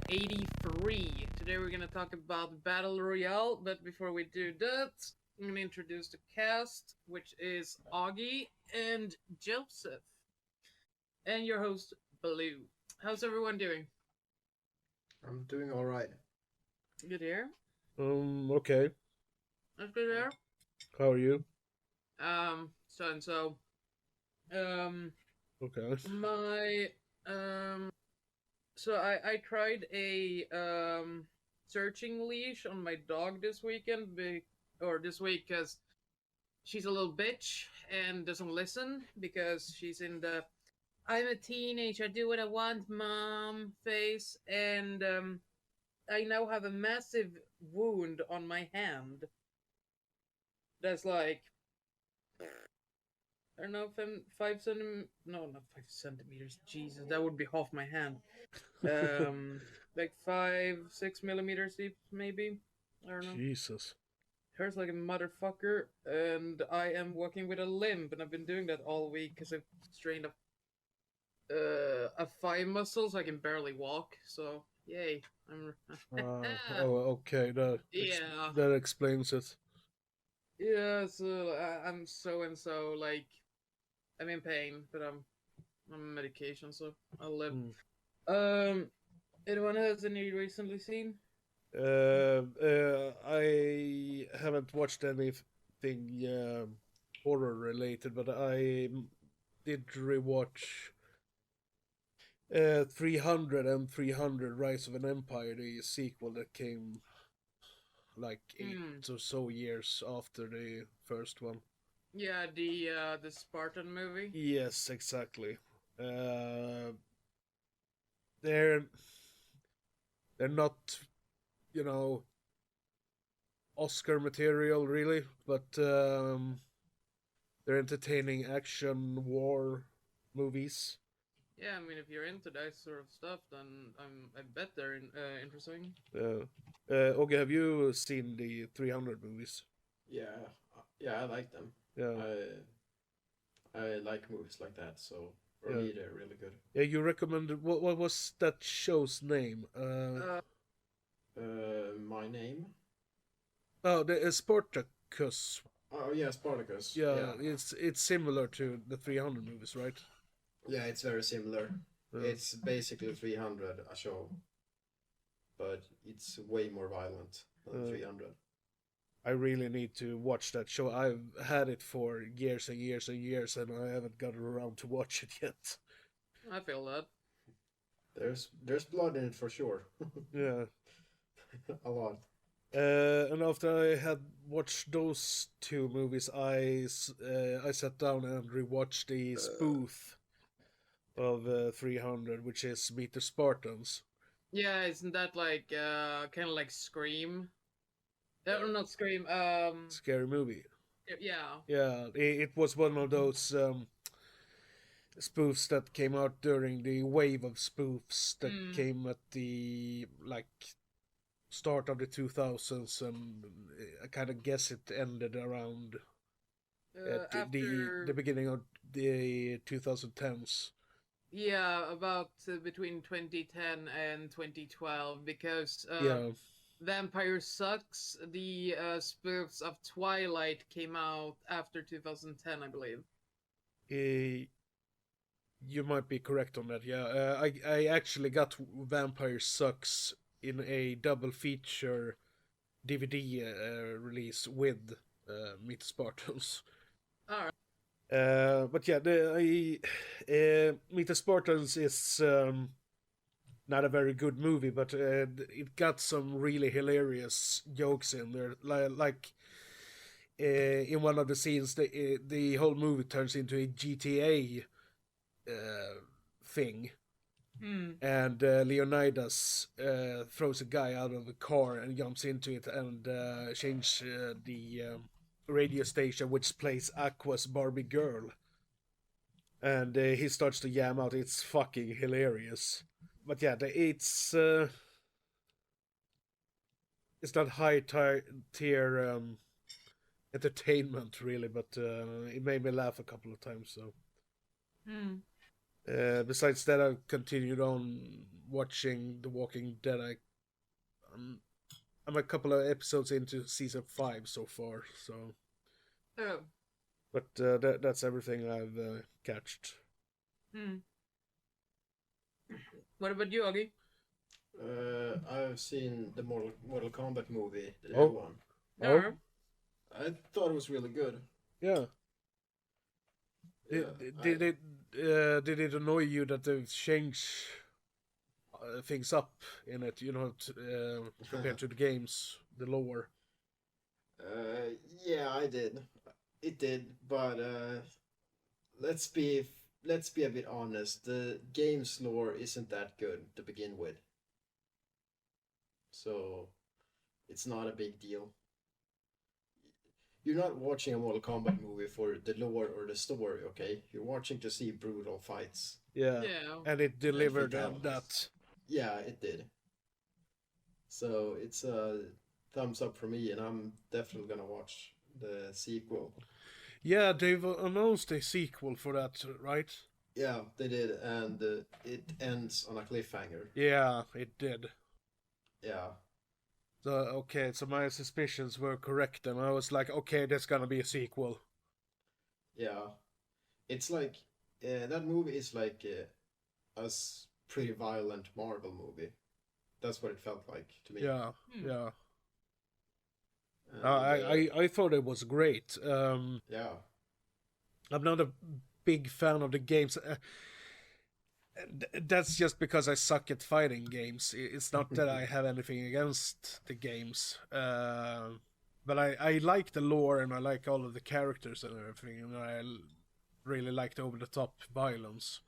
83. Today we're gonna talk about Battle Royale, but before we do that, I'm gonna introduce the cast, which is Ogge and Joseph, and your host, Blue. How's everyone doing? I'm doing all right. Good here? Okay. That's good here? How are you? So and so. Um, Okay. my, so I tried a, searching leash on my dog this weekend, or this week, because she's a little bitch and doesn't listen because she's in the I'm a teenager, do what I want, mom face, and I now have a massive wound on my hand. That's like I don't know, 5 centimeters. No, not 5 centimeters. Jesus, that would be half my hand. Like 5, 6 millimeters deep, maybe. I don't know. Jesus. Hurts like a motherfucker, and I am walking with a limp, and I've been doing that all week because I've strained a thigh muscle, so I can barely walk. So yay! I'm Okay. yeah, That explains it. yeah. So I'm so and so like I'm in pain, but I'm on medication, so I'll live. Mm. Um, anyone has any recently seen? I haven't watched anything horror related, but I did rewatch 300 and 300 Rise of an Empire, the sequel that came like eight Hmm. or so years after the first one. Yeah, the Spartan movie. Yes, exactly. Uh, they're they're not, you know, Oscar material really, but they're entertaining action war movies. Yeah, I mean, if you're into that sort of stuff, then I bet they're interesting. Okay, have you seen the 300 movies? Yeah, yeah, I like them. Yeah, I like movies like that, so for yeah, me they're really good. yeah. You recommended what was that show's name? Uh, My name? Oh, the Spartacus. Oh yeah, Spartacus. Yeah, Yeah, it's similar to the 300 movies, right? yeah, it's very similar. Uh, It's basically 300 a show, but it's way more violent than uh, 300. I really need to watch that show. I've had it for years and years and years, and I haven't gotten around to watch it yet. I feel that. There's blood in it for sure. Yeah. A lot. And after I had watched those two movies, I sat down and rewatched the spoof of 300, which is Meet the Spartans. Yeah, isn't that like kind of like Scream? Not Scream. Scary movie. Yeah. Yeah, it was one of those spoofs that came out during the wave of spoofs that Mm. came at the like start of the 2000s, and I kind of guess it ended around at the After beginning of the 2010s. yeah, about between 2010 and 2012, because Yeah, Vampire Sucks, the spoofs of Twilight came out after 2010, I believe. eh, you might be correct on that. Yeah, I actually got Vampire Sucks in a double feature DVD release with Meet the Spartans. All right. But yeah, Meet the Spartans is not a very good movie, but it got some really hilarious jokes in there. Like in one of the scenes, the whole movie turns into a GTA thing, Hmm. and Leonidas throws a guy out of a car and jumps into it and change the radio station, which plays Aqua's Barbie Girl, and he starts to yam out. It's fucking hilarious. But yeah, it's not tier entertainment really, but it made me laugh a couple of times. So, Hmm. Besides that, I've continued on watching The Walking Dead. I'm, I'm a couple of episodes into season 5 so far, so Oh. but that's everything I've catched. Hmm. What about you, Oggy? I've seen the Mortal Kombat movie, the new Oh. one. Oh, No. I thought it was really good. yeah. Yeah, Did it annoy you that they've changed things up in it? Compared to the games, the lore. yeah, I did. It did, but let's be let's be a bit honest. The game's lore isn't that good to begin with, so it's not a big deal. You're not watching a Mortal Kombat movie for the lore or the story, okay? You're watching to see brutal fights. Yeah, Yeah. and it delivered on fatalities. that. Yeah, it did. So it's a thumbs up for me, and I'm definitely gonna watch the sequel. Yeah, they've announced a sequel for that, right? Yeah, they did, and it ends on a cliffhanger. Yeah, it did. Yeah, So okay, so my suspicions were correct, and I was like, okay, there's gonna be a sequel. yeah. It's like that movie is like pretty violent Marvel movie. That's what it felt like to me. Yeah, Hmm. yeah. And, I thought it was great. yeah, I'm not a big fan of the games. That's just because I suck at fighting games. It's not that I have anything against the games. But I like the lore and I like all of the characters and everything, and I really like the over the top violence.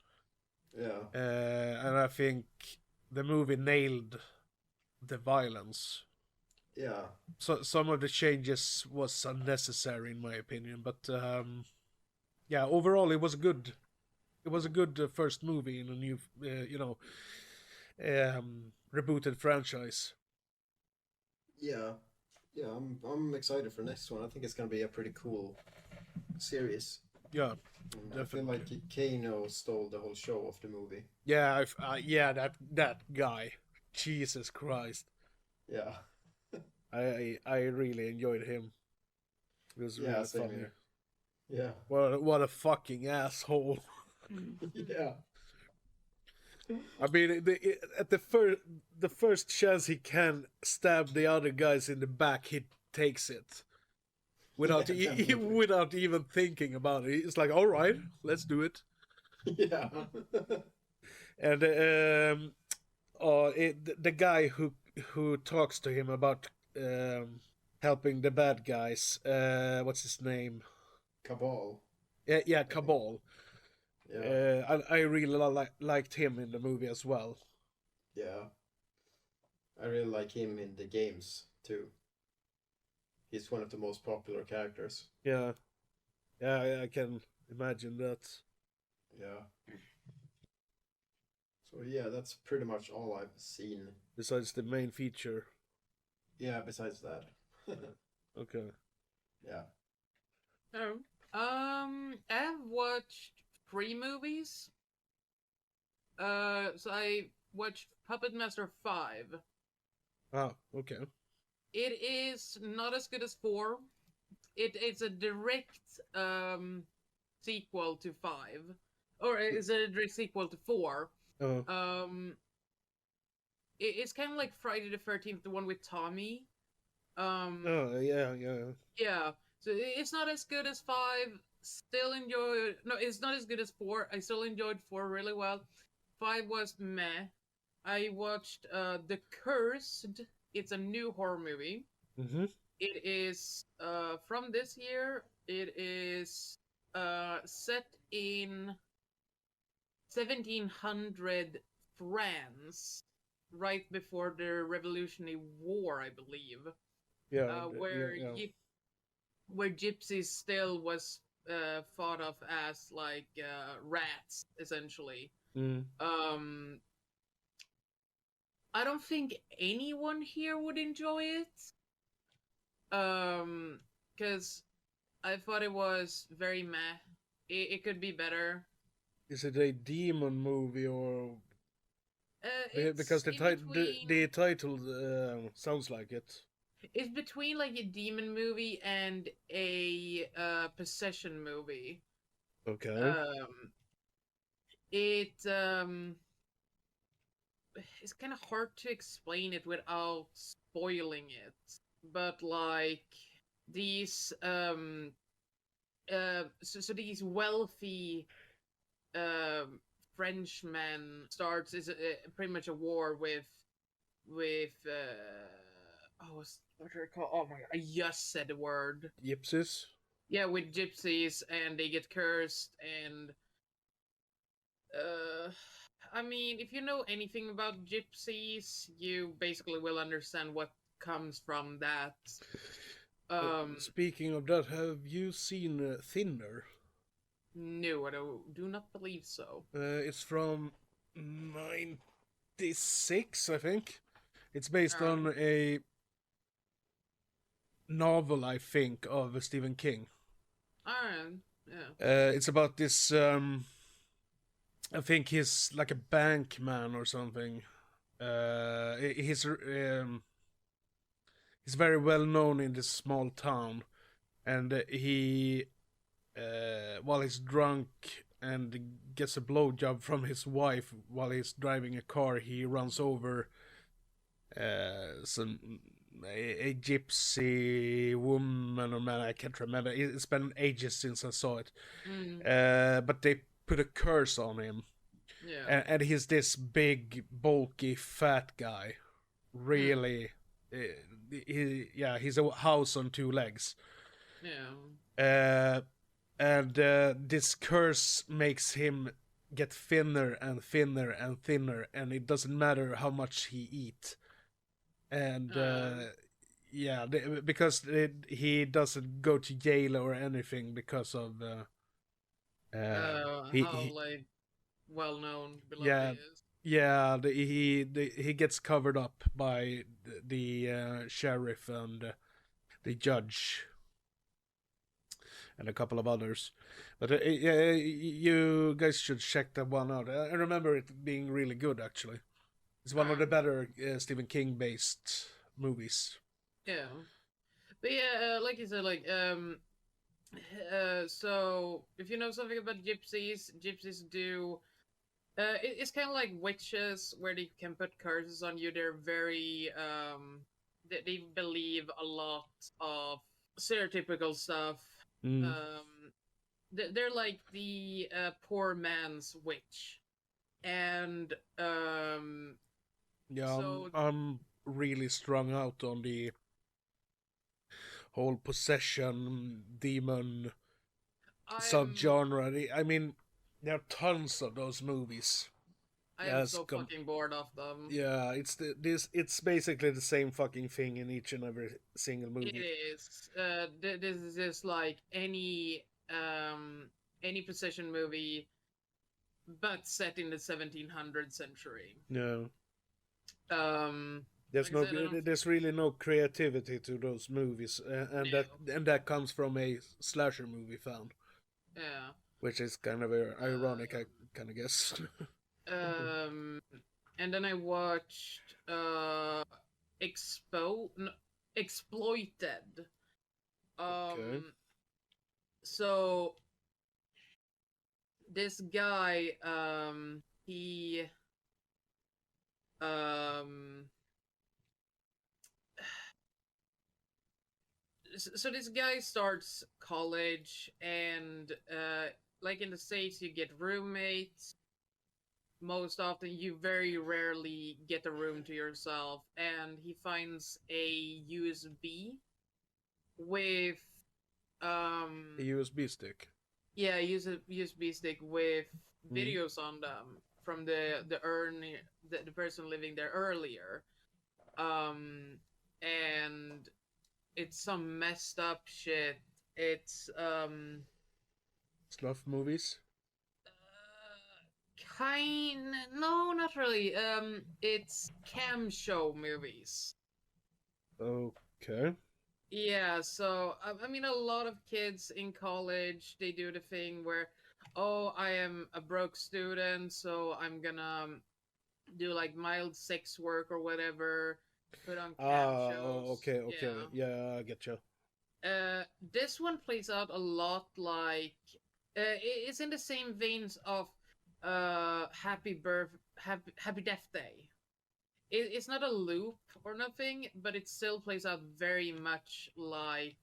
yeah, And I think the movie nailed the violence. yeah, So some of the changes was unnecessary in my opinion, but yeah, overall it was good. It was a good first movie in a new, rebooted franchise. yeah, yeah. I'm excited for next one. I think it's gonna be a pretty cool series. Yeah, I feel like definitely. Kano stole the whole show of the movie. Yeah, yeah, that guy. Jesus Christ, Yeah, I really enjoyed him. It was yeah, really same funny. here. Yeah, What a fucking asshole. yeah, I mean, at the first chance he can stab the other guys in the back, he takes it without Yeah, definitely. without even thinking about it. It's like, all right, let's do it. yeah, And the guy who talks to him about helping the bad guys. What's his name? Cabal. Yeah, Cabal. Yeah, I really liked him in the movie as well. yeah. I really like him in the games too. He's one of the most popular characters. Yeah, yeah, I can imagine that. Yeah. So yeah, that's pretty much all I've seen. Besides the main feature. Yeah, besides that. Okay. Yeah. Oh. I've watched 3 movies. So I watched Puppet Master 5. Ah, okay. It is not as good as 4. It's a direct sequel to 5. Or is it a direct sequel to 4? Uh, Um it's kind of like Friday the 13th, the one with Tommy. oh, yeah, yeah. Yeah. So it's not as good as 5. Still enjoy. No, it's not as good as 4. I still enjoyed 4 really well. 5 was meh. I watched The Cursed. It's a new horror movie. Mm-hmm. It is from this year. It is set in 1700 France, right before the Revolutionary War, I believe. Yeah, Where yeah, where gypsies still was thought of as like rats, essentially. yeah. Mm. I don't think anyone here would enjoy it. Because I thought it was very meh. It could be better. Is it a demon movie or because It's the in between. the title sounds like it? It's between like a demon movie and a possession movie. Okay. Um, it it's kind of hard to explain it without spoiling it, but like these so these wealthy um Frenchmen starts is pretty much a war with oh what are they called? Oh my god, I just said the word. Gypsies. Yeah, with gypsies, and they get cursed, and uh I mean, if you know anything about gypsies, you basically will understand what comes from that. Um, Speaking of that, have you seen Thinner? no, I do not believe so. It's from '96, I think. It's based Alright. on a novel, I think, of Stephen King. Alright. Yeah. It's about this. I think he's like a bank man or something. He's very well known in this small town, and he while he's drunk and gets a blowjob from his wife while he's driving a car, he runs over some a gypsy woman or man, I can't remember. It's been ages since I saw it. Mm, But they put a curse on him, yeah. and he's this big, bulky, fat guy. Mm, Really, he's a house on two legs. yeah. Uh, and this curse makes him get thinner and thinner and thinner, and it doesn't matter how much he eat. And yeah, because he doesn't go to jail or anything because of How he like well known beloved yeah, is. yeah, he gets covered up by the sheriff and the judge and a couple of others. But yeah, you guys should check that one out. I remember it being really good, actually. It's one of the Alright. better Stephen King based movies. Yeah. But yeah, like you said, like so if you know something about gypsies, gypsies do it's kind of like witches where they can put curses on you. They're very they believe a lot of stereotypical stuff. Mm. They're like the poor man's witch, and Yeah, so I'm really strung out on the whole possession demon I'm subgenre. I mean, there are tons of those movies. I am Yes, so fucking bored of them. yeah, it's basically the same fucking thing in each and every single It movie. is. This is just like any possession movie, but set in the 1700th century. No, Um, there's like I said, I don't. there's really no creativity to those movies, No. and that comes from a slasher movie fan, Yeah. which is kind of ironic, I kind of guess. Um, and then I watched no, Exploited. Okay. Um, so this guy, he um so this guy starts college, and like in the States you get roommates. Most often you very rarely get a room to yourself, and he finds a USB with A um USB stick. yeah, use a USB stick with Mm. videos on them from the person living there earlier. And it's some messed up shit. It's Snuff movies. kind no, not really. It's cam show movies. Okay. Yeah, so I mean, a lot of kids in college they do the thing where, oh, I am a broke student, so I'm gonna do like mild sex work or whatever, put on cam shows. Okay, Yeah. okay. Yeah, I get you. This one plays out a lot like it's in the same veins of Happy Death Day. It's not a loop or nothing, but it still plays out very much like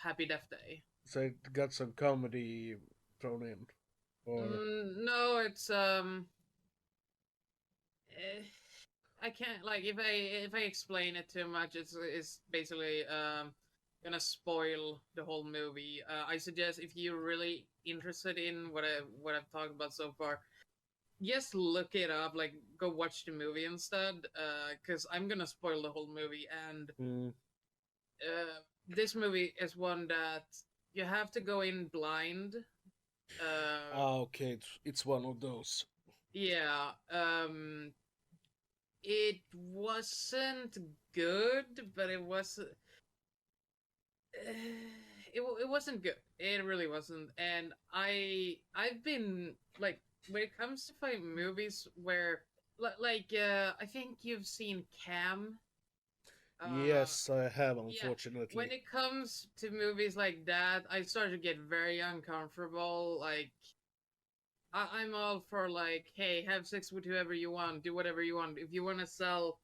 Happy Death Day. So it got some comedy thrown in, or No, it's eh, I can't like if I explain it too much, it's basically gonna spoil the whole movie. I suggest if you're really interested in what I've talked about so far, just look it up. Like go watch the movie instead, because I'm gonna spoil the whole movie. And mm, this movie is one that you have to go in blind. okay, it's one of those. Yeah. It wasn't good, but it was. It wasn't good. It really wasn't. And I've been like when it comes to fight movies where I think you've seen Cam. Yes, I have, Yeah. When unfortunately. it comes to movies like that, I start to get very uncomfortable. Like I'm all for like, hey, have sex with whoever you want, do whatever you want. If you want to sell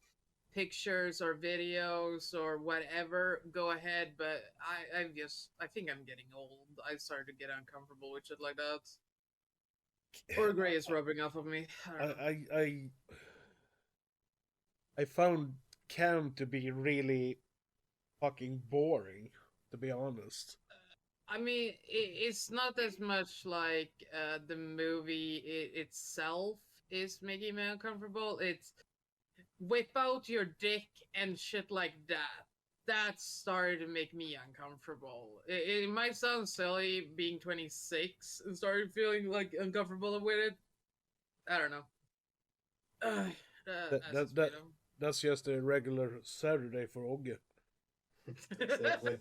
pictures or videos or whatever, go ahead. But I think I'm getting old. I started to get uncomfortable with shit like that. Or Gray is rubbing off of me. I I don't know. I I, I found Cam to be really fucking boring, to be honest. I mean, it's not as much like the movie itself is making me uncomfortable. It's whip out your dick and shit like that. That started to make me uncomfortable. It might sound silly being 26 and started feeling like uncomfortable with it. I don't know. That That's that just that that's just a regular Saturday for Ogge. Exactly.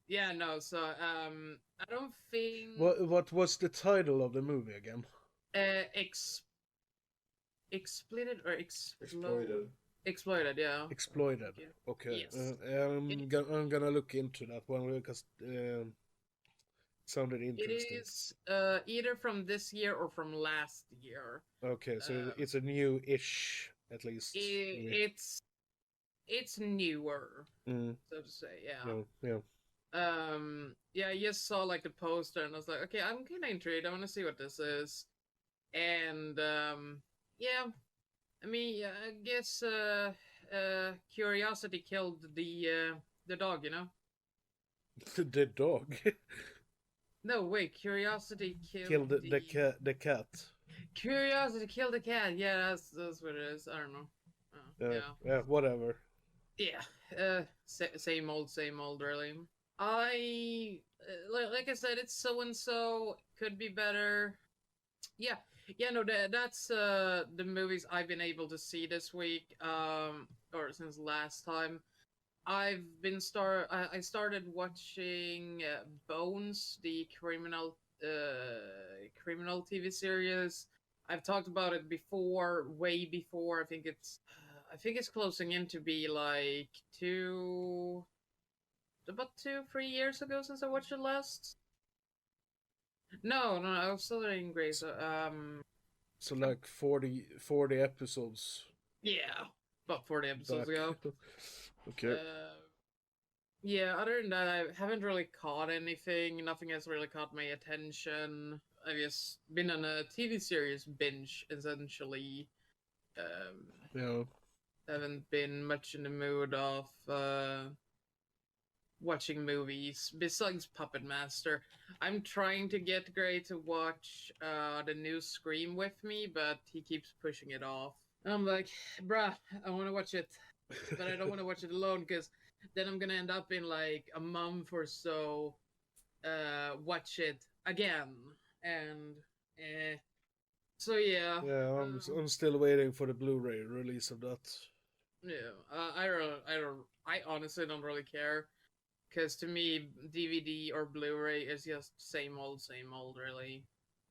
Yeah, no. So I don't think What was the title of the movie again? uh, ex exploited or Exploited. exploited. Yeah. Exploited. Thank you. Okay, Yes. I'm gonna look into that one because sounded It interesting. is either from this year or from last year. Okay, so Um, it's a new-ish, at least. Yeah. it's newer, Mm, so to say. Yeah. no, yeah. Yeah. I just saw like the poster and I was like, okay, I'm kind of intrigued. I want to see what this is. And yeah. I mean, yeah, I guess curiosity killed the dog. You know. The dog No, wait. Curiosity killed killed the cat. Curiosity killed the cat. Yeah, that's what it is. I don't know. Yeah. Yeah, whatever. Yeah. Same old, really. Like I said, it's so and so. Could be better. Yeah. Yeah. No, that's the movies I've been able to see this week. Or since last time. I started watching Bones, the criminal TV series. I've talked about it before, way before. I think it's closing in to be like about 2, 3 years ago since I watched it last. No, I was still in Grace. So like 40 episodes Yeah, about 40 episodes back. ago. Okay. Yeah, other than that, I haven't really caught anything. Nothing has really caught my attention. I've just been on a TV series binge, essentially. Um, Yeah. haven't been much in the mood of watching movies besides Puppet Master. I'm trying to get Gray to watch the new Scream with me, but he keeps pushing it off. And I'm like, bruh, I want to watch it, but I don't want to watch it alone because then I'm gonna end up in like a month or so watch it again. And so yeah. Yeah, I'm still waiting for the Blu-ray release of that. Yeah, I honestly don't really care Because to me, DVD or Blu-ray is just same old, really.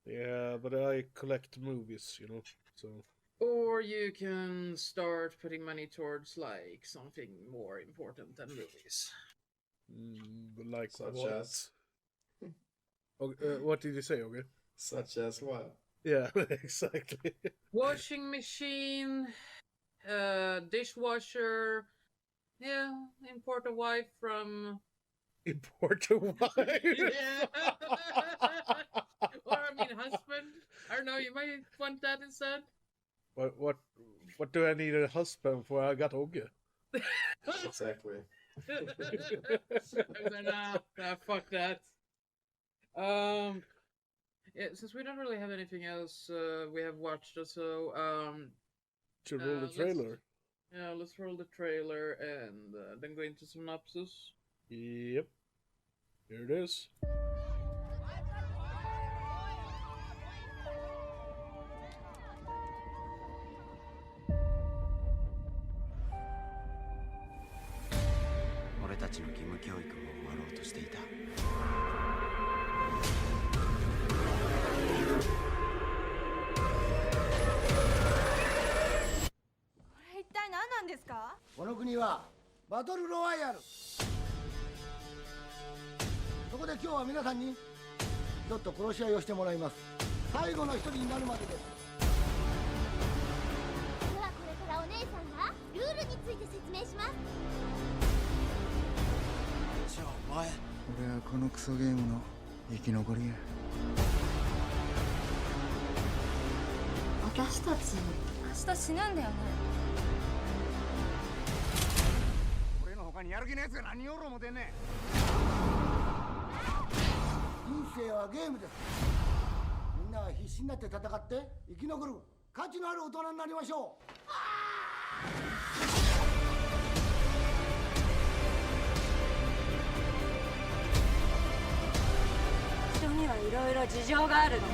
Yeah, but I collect movies, you know. So Or you can start putting money towards like something more important than movies. like Such what? as? What did you say, okay? Such as what? Yeah, exactly. Washing machine, dishwasher. Yeah, import a wife from. Import a wife. Yeah. Or I mean, husband. I don't know. You might want that instead. What do I need a husband for? I got Ogge. Exactly. I was like, nah, fuck that. Yeah, since we don't really have anything else we have watched, so Should roll the let's trailer. let's roll the trailer and then go into synopsis. Yep. Here it is. 俺たちの義務教育も終わろうとしていた。これ一体何なんですか？この国はバトルロワイヤル。そこで今日は皆さんにちょっと殺し合いをしてもらいます。最後の一人になるまでです。ではこれからお姉さんがルールについて説明します。じゃあお前。俺はこのクソゲームの生き残りや。私たち明日死ぬんだよね。俺の他にやる気のやつが何人おる思てんねん。人生はゲームです。みんなは必死になって戦って生き残る価値のある大人になりましょう。人にはいろいろ事情があるの。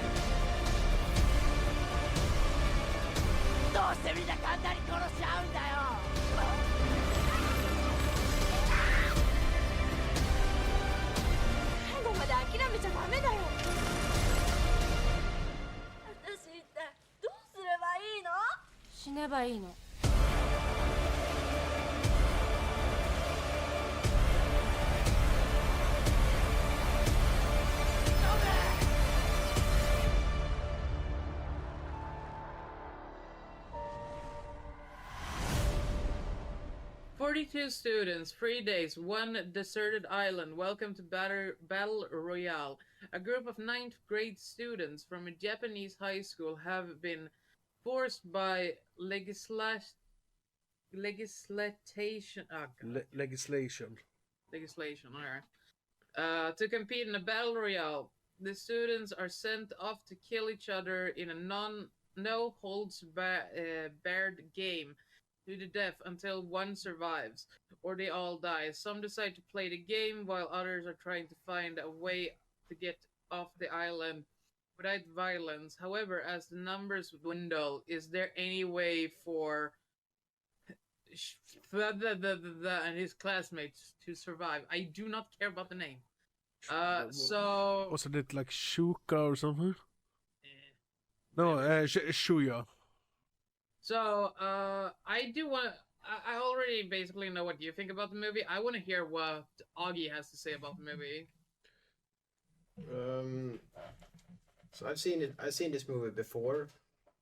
どうしてみんな簡単に殺し合うんだよ。最後まで諦めちゃダメだよ。私一体どうすればいいの？死ねばいいの。42 students, 3 days, one deserted island. Welcome to Battle Royale. A group of 9th grade students from a Japanese high school have been forced by legislation. Legislation. Alright. To compete in a battle royale. The students are sent off to kill each other in a no holds barred game to the death until one survives, or they all die. Some decide to play the game while others are trying to find a way to get off the island without violence. However, as the numbers dwindle, is there any way for and his classmates to survive? I do not care about the name. So Wasn't it like Shuka or something? No, whatever. Shuya. So, I do want. I already basically know what you think about the movie. I want to hear what Oggy has to say about the movie. So I've seen it. I've seen this movie before,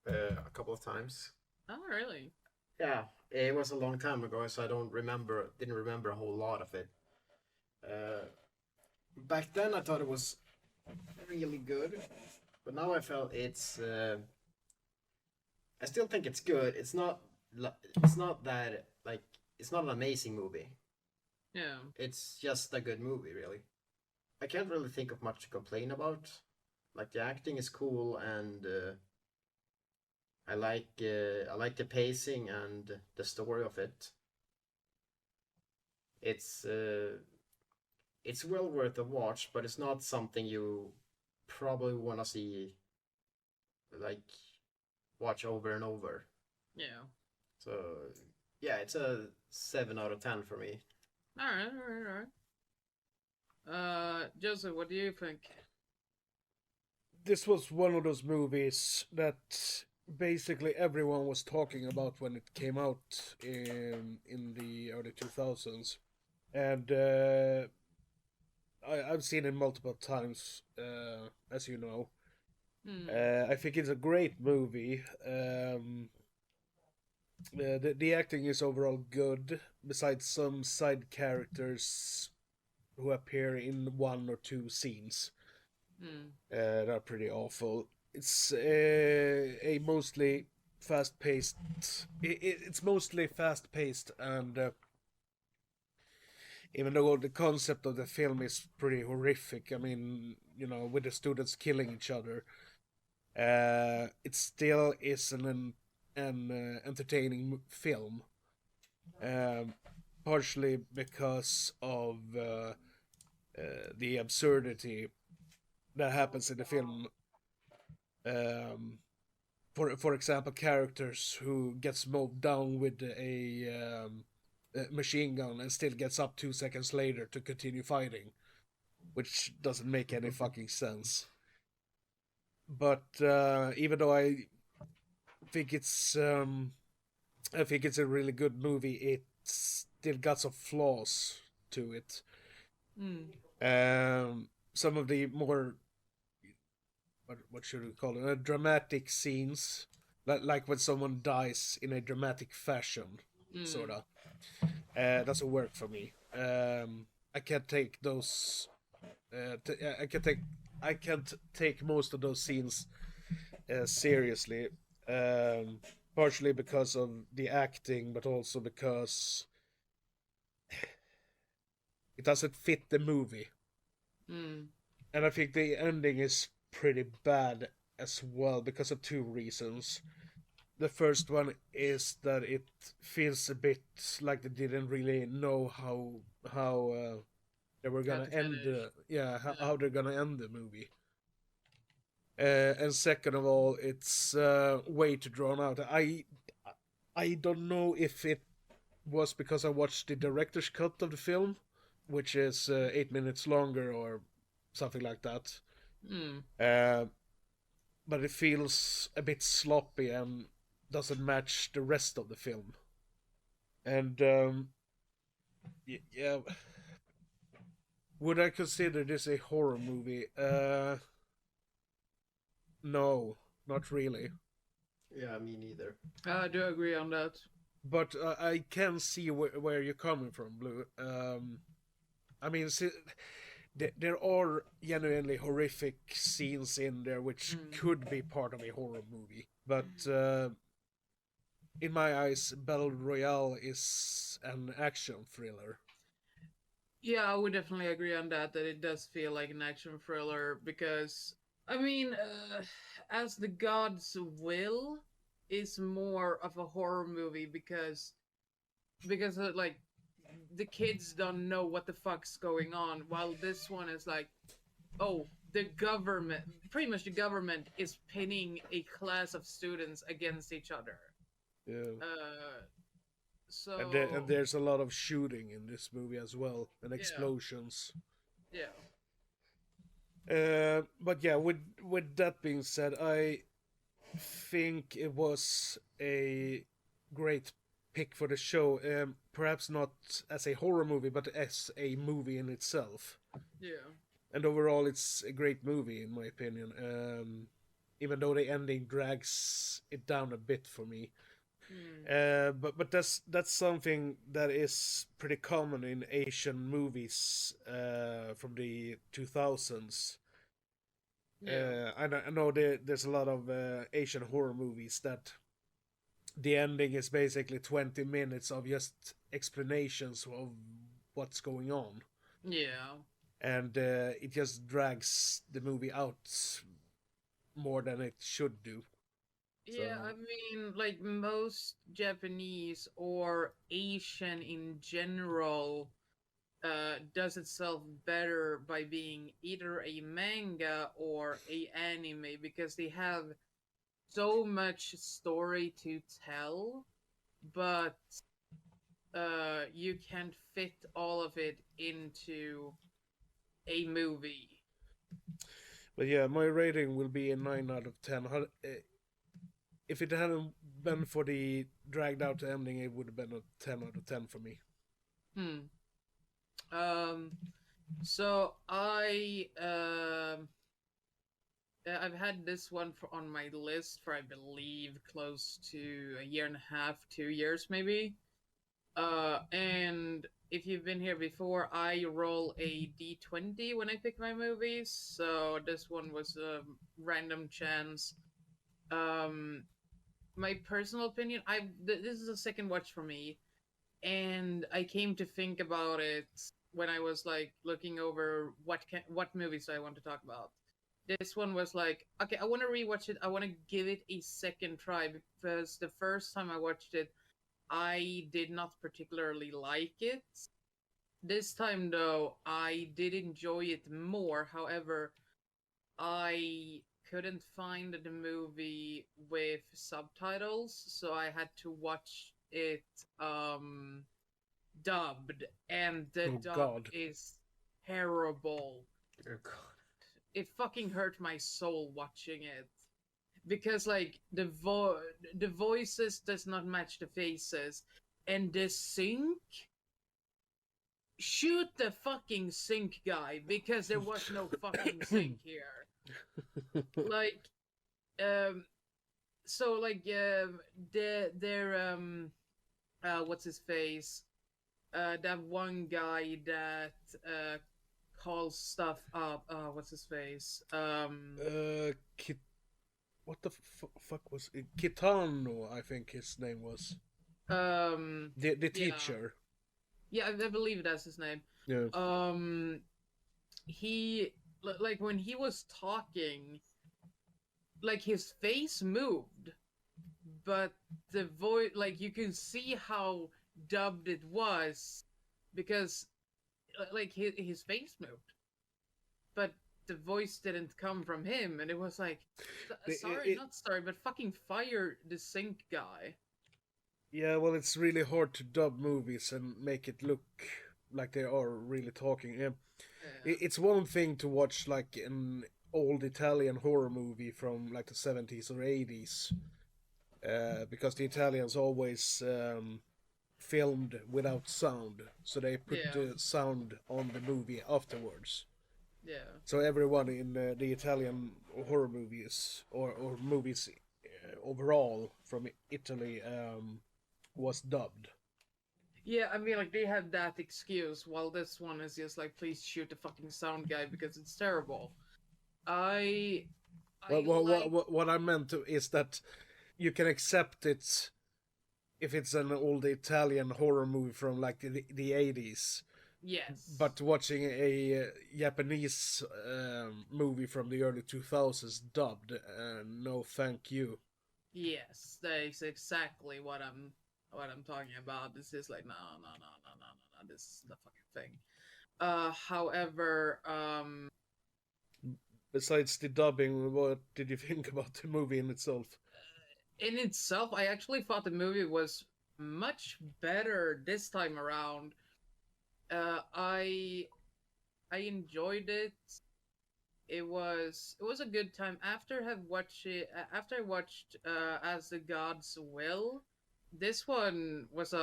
a couple of times. Oh, really? Yeah, it was a long time ago, so I didn't remember a whole lot of it. Back then, I thought it was really good, but now I felt it's. I still think it's good. It's not that like it's not an amazing movie. Yeah. It's just a good movie, really. I can't really think of much to complain about. Like the acting is cool, and I like the pacing and the story of it. It's well worth a watch, but it's not something you probably want to see like watch over and over. Yeah. So yeah, it's a 7 out of 10 for me. All right. Joseph, what do you think? This was one of those movies that basically everyone was talking about when it came out in the early 2000s. And I've seen it multiple times, as you know. I think it's a great movie. The acting is overall good, besides some side characters who appear in one or two scenes. That are pretty awful. It's a mostly fast-paced. It's mostly fast-paced, and even though the concept of the film is pretty horrific, I mean, with the students killing each other, it still is an entertaining film. Partially because of the absurdity that happens in the film. For example, characters who gets mowed down with a machine gun and still gets up 2 seconds later to continue fighting, which doesn't make any fucking sense. But even though I think it's a really good movie, it still got some flaws to it. Some of the more what should we call it? Dramatic scenes, like when someone dies in a dramatic fashion, sorta. Doesn't work for me. I can't take those. I can't take most of those scenes seriously. Partially because of the acting, but also because it doesn't fit the movie. And I think the ending is pretty bad as well because of two reasons. The first one is that it feels a bit like they didn't really know how they were gonna end how they're gonna end the movie. And second of all, it's way too drawn out. I don't know if it was because I watched the director's cut of the film, which is 8 minutes longer or something like that. But it feels a bit sloppy and doesn't match the rest of the film. And yeah, would I consider this a horror movie? No, not really. Yeah, me neither. I do agree on that. But I can see where you're coming from, Blue. I mean, there are genuinely horrific scenes in there which could be part of a horror movie. But in my eyes, Battle Royale is an action thriller. Yeah, I would definitely agree on that it does feel like an action thriller because, I mean, As the Gods Will is more of a horror movie because like the kids don't know what the fuck's going on, while this one is like, oh, the government, pretty much the government is pinning a class of students against each other. Yeah. So And there's a lot of shooting in this movie as well, and explosions. yeah. But yeah, with that being said, I think it was a great pick for the show. Perhaps not as a horror movie, but as a movie in itself. Yeah. And overall, it's a great movie in my opinion. Even though the ending drags it down a bit for me. But that's something that is pretty common in Asian movies from the 2000s. Yeah. I know there's a lot of Asian horror movies that the ending is basically 20 minutes of just explanations of what's going on. Yeah. And it just drags the movie out more than it should do. Yeah, I mean, like most Japanese or Asian in general does itself better by being either a manga or a anime because they have so much story to tell, but you can't fit all of it into a movie. But yeah, my rating will be a 9 out of 10. If it hadn't been for the dragged out ending, it would have been a 10 out of 10 for me. So I've had this one on my list for, I believe, close to a year and a half, 2 years maybe. And if you've been here before, I roll a d20 when I pick my movies. So this one was a random chance. My personal opinion, this is a second watch for me, and I came to think about it when I was like looking over what movies I want to talk about. This one was like, okay, I want to rewatch it. I want to give it a second try because the first time I watched it, I did not particularly like it. This time, though, I did enjoy it more. However, I couldn't find the movie with subtitles, so I had to watch it dubbed, and the dub God. is terrible. Oh god. It fucking hurt my soul watching it because like the voices does not match the faces, and the sync, shoot the fucking sync guy, because there was no fucking sync here. Like so like their what's his face, that one guy that calls stuff up, what's his face, What the fuck was it? Kitano, I think his name was. The teacher. Yeah, I believe that's his name. Yeah. He, like, when he was talking, like, his face moved, but the voice, like, you can see how dubbed it was, because, like, his face moved, but the voice didn't come from him, and it was like, not sorry, but fucking fire the sync guy. Yeah, well, it's really hard to dub movies and make it look like they are really talking. Yeah. It's one thing to watch like an old Italian horror movie from like the 70s or 80s, because the Italians always filmed without sound, so they put the sound on the movie afterwards. Yeah. So everyone in the Italian horror movies or movies overall from Italy was dubbed. Yeah, I mean, like, they had that excuse, while this one is just like, please shoot the fucking sound guy because it's terrible. What I meant is that you can accept it if it's an old Italian horror movie from like the 80s. Yes. But watching a Japanese movie from the early 2000s dubbed, no thank you. Yes, that is exactly what I'm talking about. This is like, no, this is the fucking thing. However, besides the dubbing, what did you think about the movie in itself? In itself, I actually thought the movie was much better this time around. I enjoyed it. It was a good time. After I watched As the Gods Will, this one was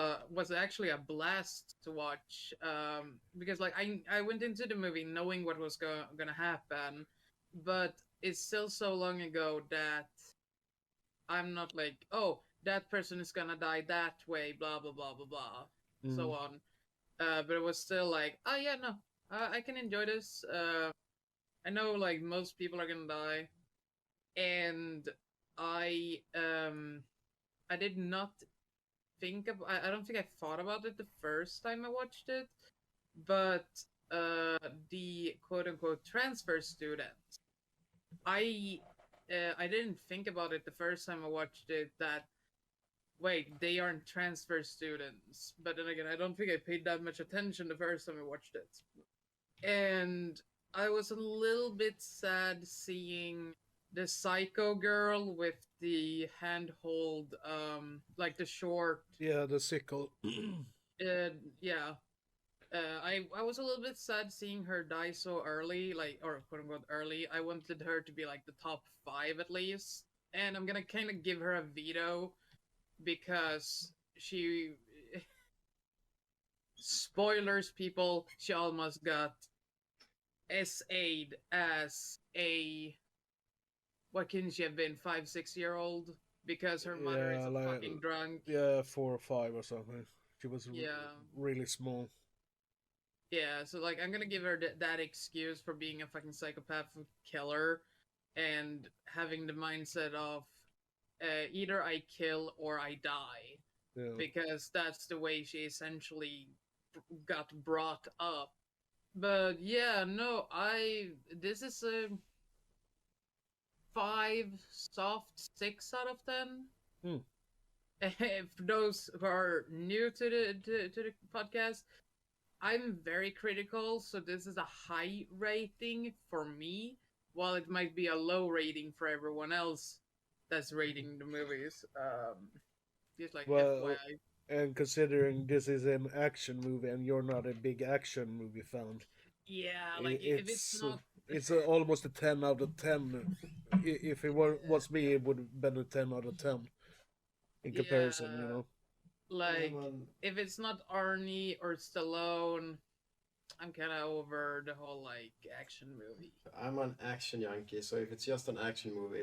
actually a blast to watch, because like I went into the movie knowing what was gonna happen, but it's still so long ago that I'm not like, oh, that person is gonna die that way, blah blah blah blah blah, so on. But it was still like, oh yeah, no, I can enjoy this. I know like most people are gonna die, and I did not think of. I don't think I thought about it the first time I watched it, but the quote unquote transfer student, I didn't think about it the first time I watched it that, wait, they aren't transfer students. But then again, I don't think I paid that much attention the first time I watched it. And I was a little bit sad seeing the psycho girl with the handhold, like the short. Yeah, the sickle. Yeah. I was a little bit sad seeing her die so early, like, or quote unquote early. I wanted her to be like the top 5 at least, and I'm gonna kind of give her a veto because she spoilers, people. She almost got SA'd as a what can she have been 5-6 year old because her mother is Yeah, a like fucking drunk. yeah, 4 or 5 or something. She was Yeah. really small. Yeah, so like I'm gonna give her that excuse for being a fucking psychopath killer and having the mindset of either I kill or I die Yeah. because that's the way she essentially got brought up. But yeah, no, this is a 5 soft 6 out of 10. Hmm. If those who are new to the podcast, I'm very critical, so this is a high rating for me, while it might be a low rating for everyone else that's rating the movies. Just like Well, FYI. and considering this is an action movie and you're not a big action movie fan, Yeah, like if it's it's not, almost a 10 out of 10. If it was me, it would have been a 10 out of 10 in yeah, comparison. You know. like well, if it's not Arnie or Stallone, I'm kind of over the whole like action movie. I'm an action junkie, so if it's just an action movie,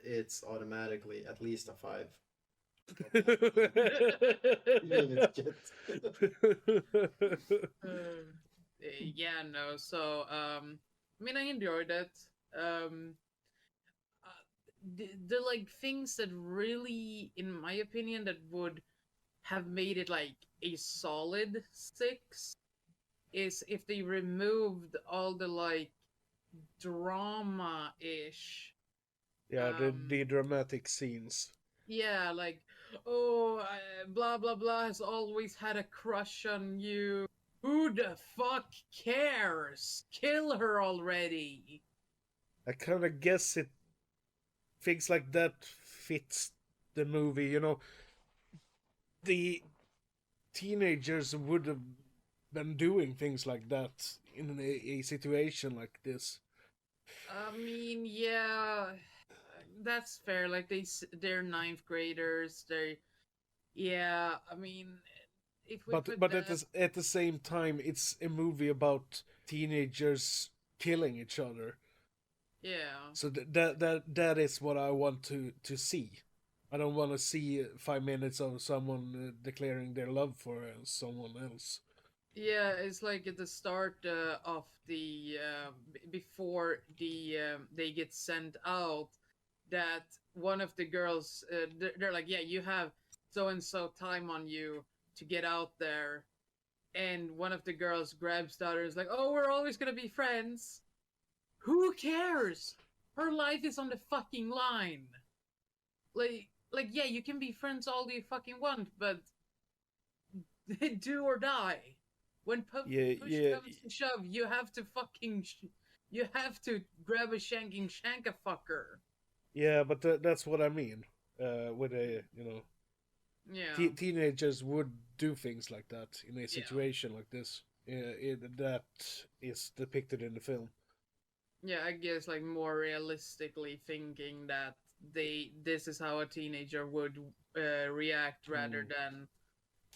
it's automatically at least a 5. Even it's Yeah, no. So, I mean, I enjoyed it. Um, the like things that really, in my opinion, that would have made it like a solid 6 is if they removed all the like drama ish. Yeah, the dramatic scenes. Yeah, like, oh, blah blah blah has always had a crush on you. Who the fuck cares? Kill her already. I kind of guess it things like that fits the movie. You know, the teenagers would have been doing things like that in a situation like this. I mean, yeah, that's fair. Like they're ninth graders. Yeah. I mean, if we put But that, at the same time, it's a movie about teenagers killing each other. yeah, So that is what I want to see. I don't want to see 5 minutes of someone declaring their love for someone else. yeah, it's like at the start of the before they get sent out, that one of the girls they're like, yeah, you have so and so time on you to get out there, and one of the girls grabs the other, is like, oh, we're always gonna be friends. Who cares? Her life is on the fucking line. Like, yeah, you can be friends all you fucking want, but do or die. When Yeah, push yeah, comes to shove, you have to fucking, you have to grab a shanking shank a fucker. yeah. But that's what I mean. With a Yeah, teenagers would do things like that in a yeah, situation like this. That is depicted in the film. yeah. I guess like more realistically thinking that this is how a teenager would react rather Mm. than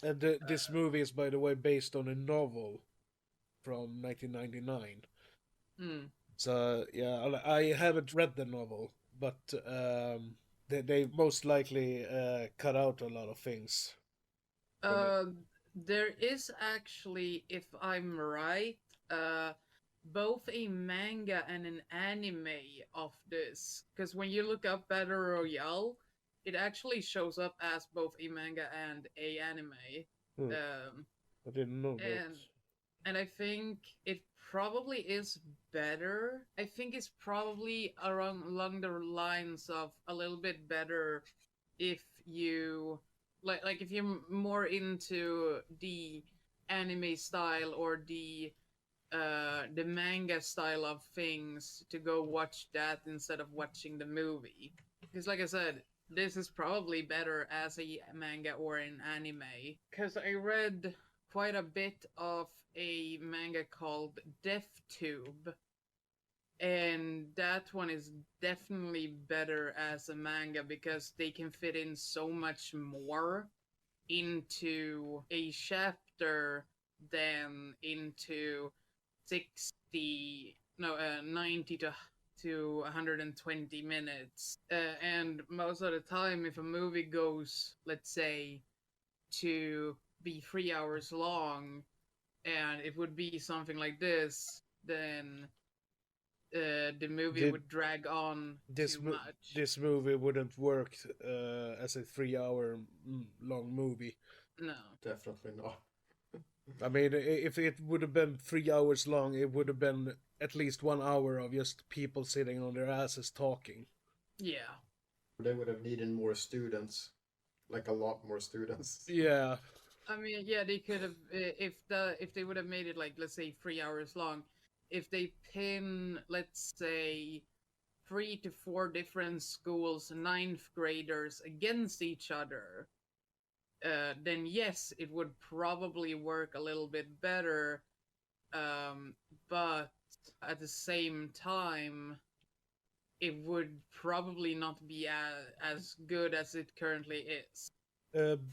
And this movie is, by the way, based on a novel from 1999. hmm. So yeah, I haven't read the novel, but they most likely cut out a lot of things from it. Uh, there is actually, if I'm right, uh, both a manga and an anime of this. Because when you look up Battle Royale, it actually shows up as both a manga and a anime. Hmm, Um, I didn't know that. and I think it probably is better. I think it's probably around along the lines of a little bit better if you like if you're more into the anime style or the manga style of things, to go watch that instead of watching the movie. Because like I said, this is probably better as a manga or an anime. Because I read quite a bit of a manga called DeathTube, and that one is definitely better as a manga because they can fit in so much more into a chapter than into 90 to 120 minutes. And most of the time, if a movie goes, let's say, to be 3 hours long, and it would be something like this, then the movie Did would drag on too much. this movie wouldn't work as a 3 hour long movie. No. Definitely not. I mean, if it would have been 3 hours long, it would have been at least 1 hour of just people sitting on their asses talking. Yeah. They would have needed more students, like a lot more students. Yeah. I mean, yeah, they could have if they would have made it like, let's say, 3 hours long. If they pin, let's say, 3 to 4 different schools, ninth graders against each other, then yes, it would probably work a little bit better. But at the same time, it would probably not be as good as it currently is.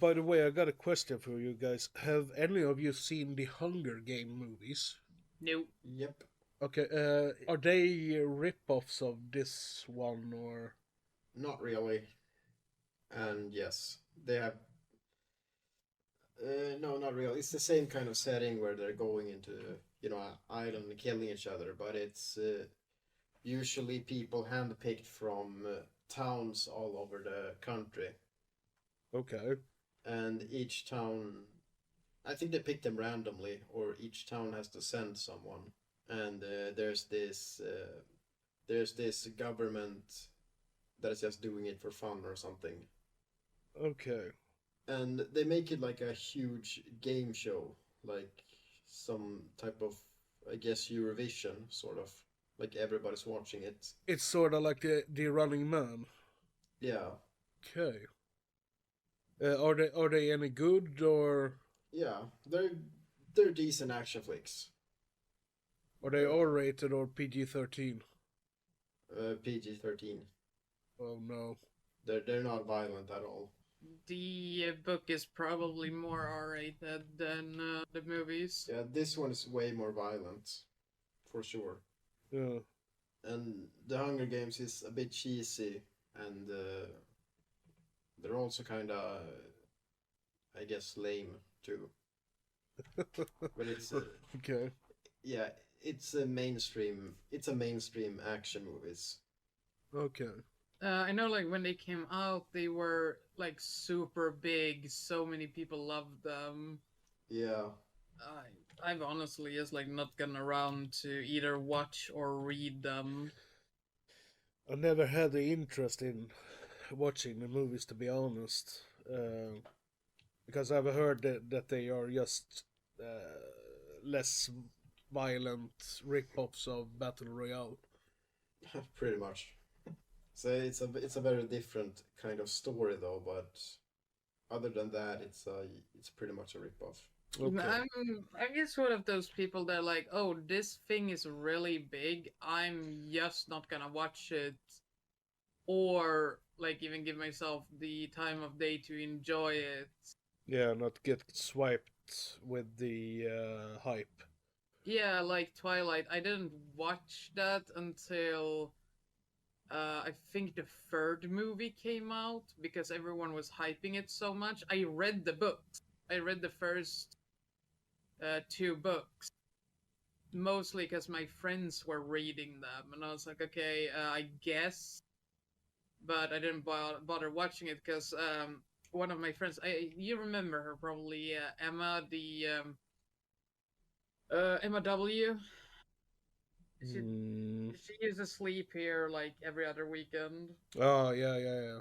By the way, I got a question for you guys. Have any of you seen the Hunger Game movies? Nope. Yep. Okay, are they rip-offs of this one, or? Not really. And yes, they have. No, not really. It's the same kind of setting where they're going into, an island and killing each other, but it's usually people handpicked from towns all over the country. Okay. And each town, I think they pick them randomly, or each town has to send someone. And there's this government that is just doing it for fun or something. Okay. And they make it like a huge game show, like some type of, I guess, Eurovision, sort of. Like everybody's watching it. It's sort of like the Running Man. Yeah. Okay. Are they any good, or Yeah, they're decent action flicks. are they R-rated or PG-13? PG-13. Oh no. They're not violent at all. The book is probably more R-rated than the movies. Yeah, this one is way more violent, for sure. Yeah. And the Hunger Games is a bit cheesy, and they're also kind of, I guess, lame too. But it's Okay. yeah, it's a mainstream action movies. Okay. I know, like, when they came out, they were like super big. So many people loved them. Yeah. I've honestly just like not gotten around to either watch or read them. I never had the interest in watching the movies, to be honest, because I've heard that they are just less violent rip-offs of Battle Royale. Pretty much. So it's a very different kind of story though, but other than that, it's pretty much a rip-off. Okay. I'm just one of those people that are like, oh, this thing is really big. I'm just not gonna watch it, or like even give myself the time of day to enjoy it. Yeah, not get swiped with the hype. Yeah, like Twilight. I didn't watch that until I think the third movie came out because everyone was hyping it so much. I read the books. I read the first 2 books, mostly because my friends were reading them, and I was like, okay, I guess, but I didn't bother watching it because one of my friends, you remember her probably, Emma, Emma W. She used to sleep here like every other weekend. Oh, yeah.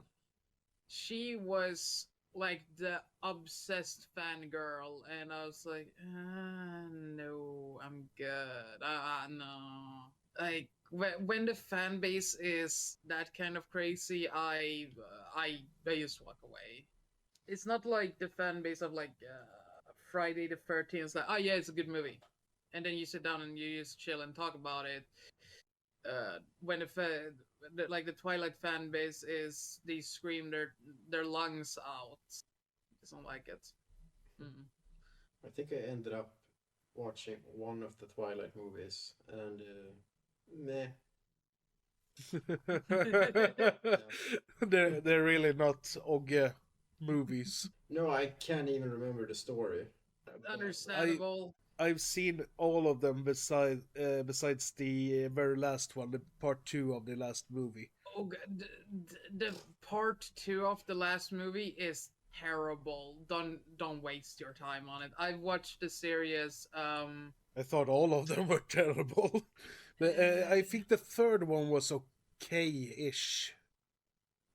She was like the obsessed fangirl, and I was like, no, I'm good. No. Like when the fan base is that kind of crazy, I just walk away. It's not like the fan base of like Friday the 13th. It's like, oh yeah, it's a good movie, and then you sit down and you just chill and talk about it. When the Twilight fan base is they scream their lungs out. I don't like it. Mm. I think I ended up watching one of the Twilight movies, and meh. They're really not Ogge movies. No, I can't even remember the story. Understandable. I've seen all of them besides the very last one, the part 2 of the last movie. Oh, the part 2 of the last movie is terrible. Don't waste your time on it. I've watched the series. I thought all of them were terrible. I think the third one was okay-ish.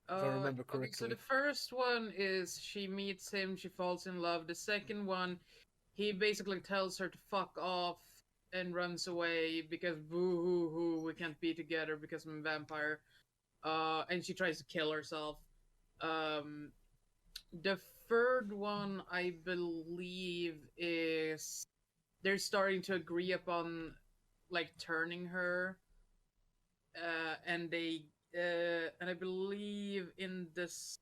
If I remember correctly. Okay, so the first one is she meets him, she falls in love. The second one, he basically tells her to fuck off and runs away because boo hoo hoo, we can't be together because I'm a vampire. And she tries to kill herself. The third one, I believe, is they're starting to agree upon like turning her, and I believe in this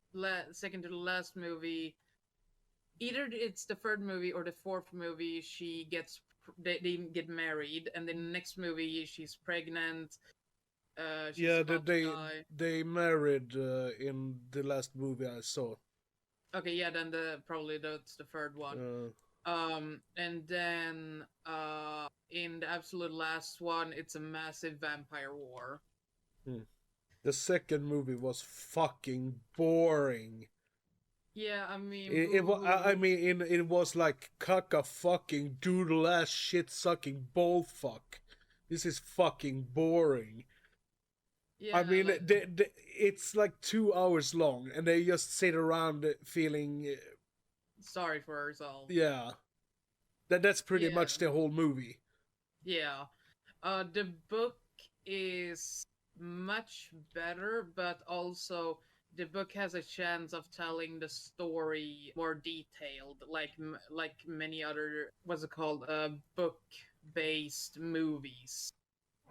second to the last movie, either it's the third movie or the fourth movie, they get married, and then the next movie she's pregnant. Yeah, they married in the last movie I saw. Okay, yeah, then probably that's the third one. And then in the absolute last one, it's a massive vampire war. The second movie was fucking boring. Yeah, I mean, it was like caca fucking doodle ass shit sucking ball fuck. This is fucking boring. yeah, I mean, it's like 2 hours long, and they just sit around feeling sorry for herself. yeah. That's pretty Yeah. much the whole movie. Yeah. The book is much better, but also the book has a chance of telling the story more detailed, like many other book-based movies.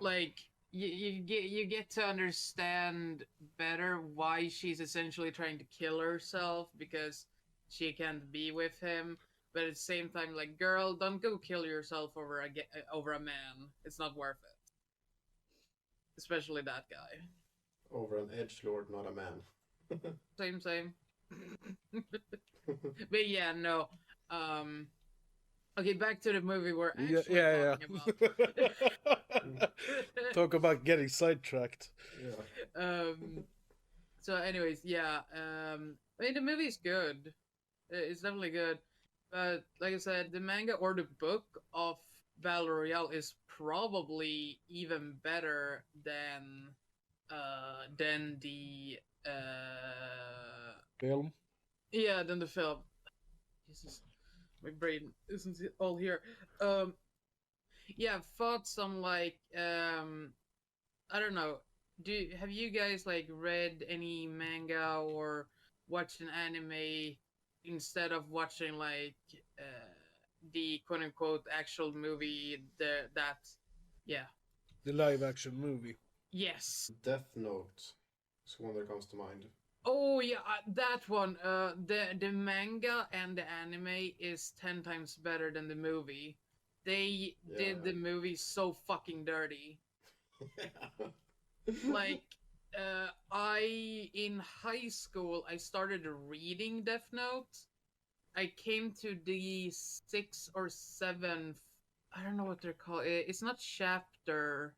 Like you get to understand better why she's essentially trying to kill herself because she can't be with him. But at the same time, like, girl, don't go kill yourself over a man. It's not worth it. Especially that guy. Over an edgelord, not a man. Same. But yeah, no. Okay, back to the movie we're actually talking about. Talk about getting sidetracked. Yeah. So anyways, yeah. I mean, the movie's good. It's definitely good. But like I said, the manga or the book of Battle Royale is probably even better than the Film? yeah, than the film. Jesus, my brain isn't all here. Yeah, thoughts on like I don't know. Have you guys like read any manga or watched an anime instead of watching like the quote unquote actual movie? The live action movie. Yes. Death Note is one that comes to mind. Oh yeah, that one. The manga and the anime is 10 times better than the movie. They did the movie so fucking dirty. Like, in high school, I started reading Death Note. I came to the 6th or 7th, I don't know what they're called. It's not chapter,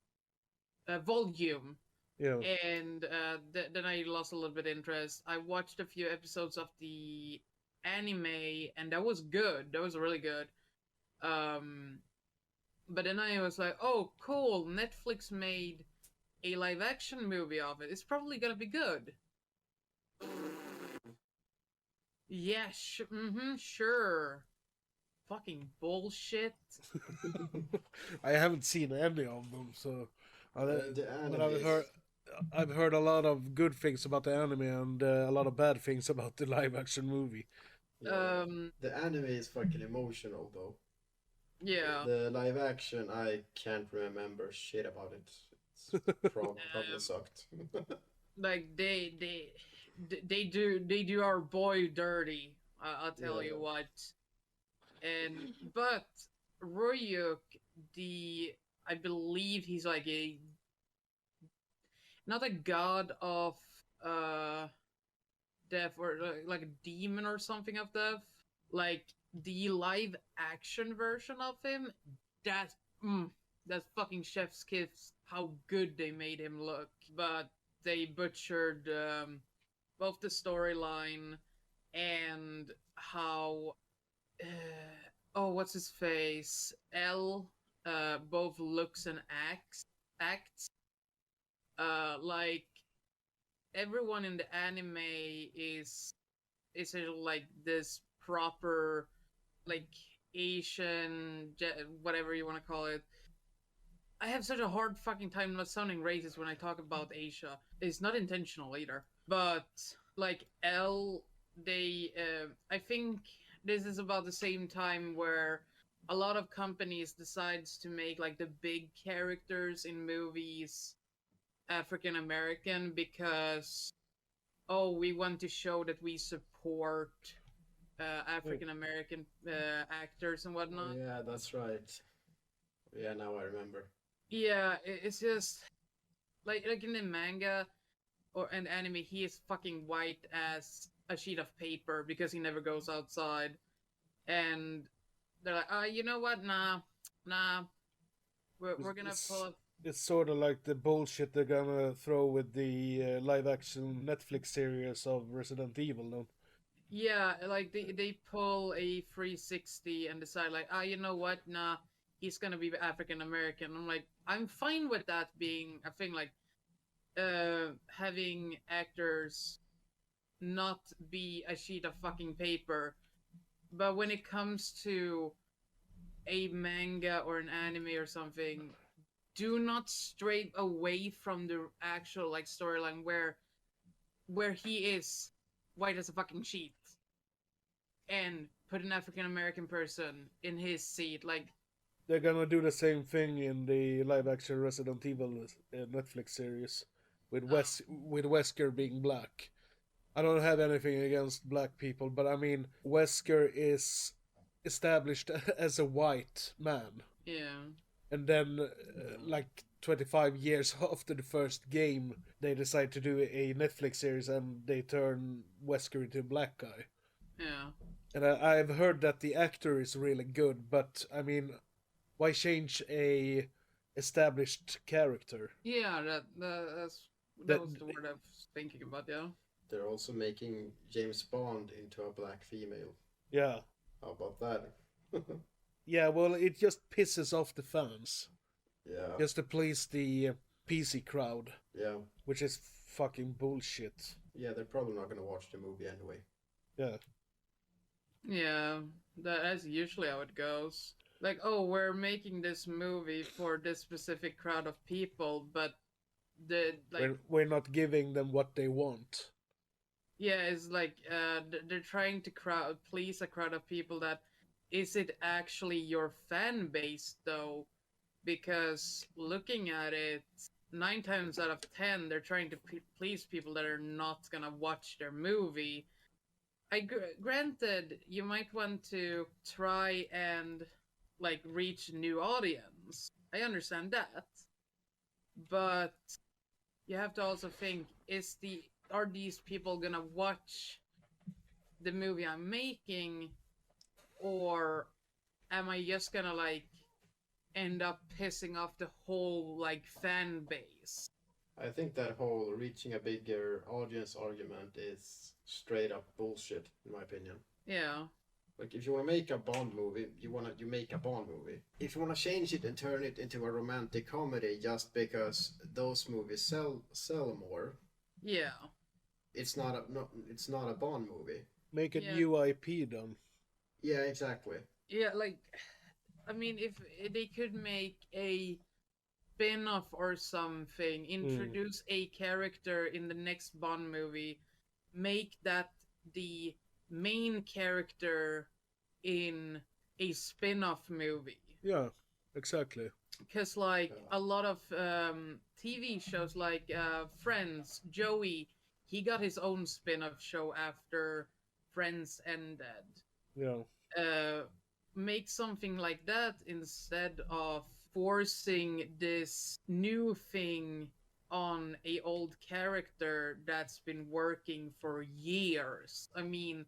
volume. Yeah. And then I lost a little bit of interest. I watched a few episodes of the anime, and that was good. That was really good. But then I was like, oh, cool. Netflix made a live action movie of it. It's probably gonna be good. Yeah, sure. Fucking bullshit. I haven't seen any of them, so The but anime I've heard a lot of good things about the anime and a lot of bad things about the live action movie. Yeah. The anime is fucking emotional though. Yeah. The live action, I can't remember shit about it. It's probably sucked. Like they do our boy dirty. I'll tell Yeah. you what. And but Ryuk, the I believe he's like a not a god of uh death or like a demon or something of death. Like the live action version of him, that's that's fucking chef's kiss. How good they made him look, but they butchered both the storyline and how oh what's his face L both looks and acts like everyone in the anime is essentially like this proper like Asian whatever you want to call it. I have such a hard fucking time not sounding racist when I talk about Asia. It's not intentional either. But like L, they, I think this is about the same time where a lot of companies decides to make like the big characters in movies African American because oh we want to show that we support African American actors and whatnot. Yeah, that's right. Yeah, now I remember. Yeah, it's just like in the manga or an anime, he is fucking white as a sheet of paper because he never goes outside, and they're like, you know what? Nah, we're gonna pull up. It's sort of like the bullshit they're gonna throw with the live action Netflix series of Resident Evil, no? Yeah, like they pull a 360 and decide like, you know what? Nah, he's gonna be African American. I'm like, I'm fine with that being a thing. Like, having actors not be a sheet of fucking paper. But when it comes to a manga or an anime or something, do not stray away from the actual like storyline where he is white as a fucking sheet and put an African American person in his seat. Like They're gonna do the same thing in the live action Resident Evil Netflix series with Wesker being black. I don't have anything against black people, but I mean Wesker is established as a white man, yeah. and then like 25 years after the first game, they decide to do a Netflix series and they turn Wesker into a black guy. Yeah. And I've heard that the actor is really good, but I mean, why change a established character? Yeah, that was the word I was thinking about, yeah. They're also making James Bond into a black female. Yeah. How about that? Yeah, well, it just pisses off the fans. Yeah. Just to please the PC crowd. Yeah. Which is fucking bullshit. Yeah, they're probably not gonna watch the movie anyway. Yeah. Yeah, that's usually how it goes. Like, oh, we're making this movie for this specific crowd of people, but we're not giving them what they want. Yeah, it's like they're trying to please a crowd of people that is it actually your fan base though? Because looking at it, 9 times out of 10, they're trying to please people that are not gonna watch their movie. Granted, you might want to try and like reach new audience. I understand that, but you have to also think: are these people gonna watch the movie I'm making, or am I just gonna like end up pissing off the whole like fan base? I think that whole reaching a bigger audience argument is straight up bullshit, in my opinion. Yeah. Like, if you want to make a Bond movie, you make a Bond movie. If you want to change it and turn it into a romantic comedy just because those movies sell more, yeah, it's not a Bond movie. Make a new IP then. Yeah, exactly. Yeah, like, I mean, if they could make a spin-off or something, introduce a character in the next Bond movie, make that the main character in a spin-off movie. Yeah, exactly. Because like a lot of TV shows like Friends, Joey, he got his own spin-off show after Friends ended. Yeah. Make something like that instead of forcing this new thing on a old character that's been working for years. I mean,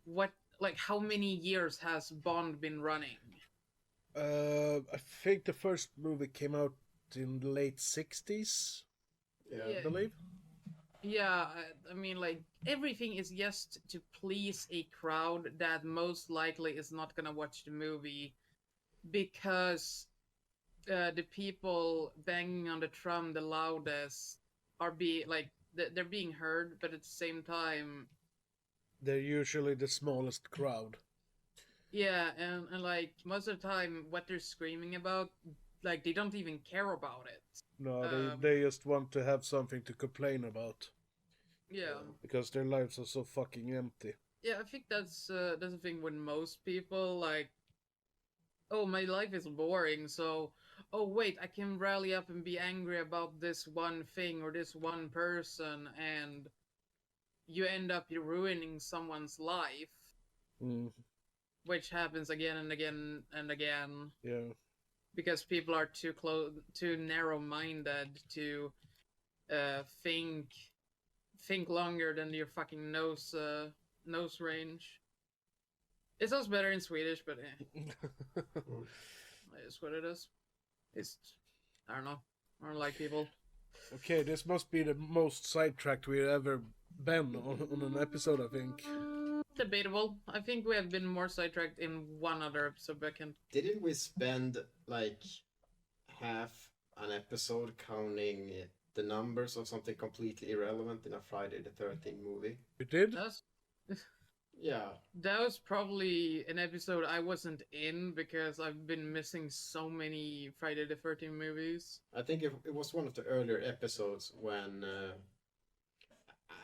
what, like, how many years has Bond been running? I think the first movie came out in the late 60s, I believe. Yeah, I mean, like, everything is just to please a crowd that most likely is not gonna watch the movie because the people banging on the drum the loudest are they're being heard, but at the same time, They're usually the smallest crowd. yeah, and like most of the time, what they're screaming about, like, they don't even care about it. No, they just want to have something to complain about Yeah. because their lives are so fucking empty. Yeah, I think that's the thing with most people. Like, oh, my life is boring, so oh wait, I can rally up and be angry about this one thing or this one person, and you end up ruining someone's life, Mm, which happens again and again and again yeah. because people are too narrow-minded to think longer than your fucking nose range. It sounds better in Swedish, but it's what it is. It's, I don't know. I don't like people. Okay, this must be the most sidetracked we've ever been on an episode, I think. Debatable. I think we have been more sidetracked in one other episode, but I can't. Didn't we spend like half an episode counting the numbers of something completely irrelevant in a Friday the 13th movie? We did? Yeah. That was probably an episode I wasn't in because I've been missing so many Friday the 13th movies. I think it was one of the earlier episodes when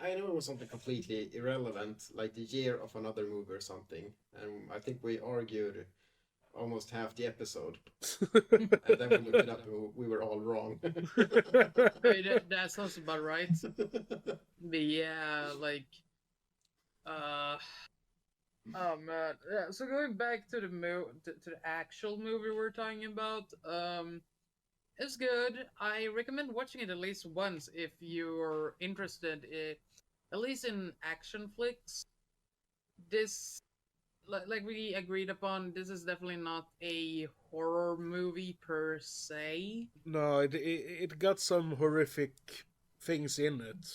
I know it was something completely irrelevant, like the year of another movie or something, and I think we argued almost half the episode, and then we looked it up and we were all wrong. That sounds about right. But yeah, like, oh man, yeah. So going back to the to the actual movie we're talking about, it's good. I recommend watching it at least once if you're interested at least in action flicks. This, like we agreed upon, this is definitely not a horror movie per se. No, it got some horrific things in it.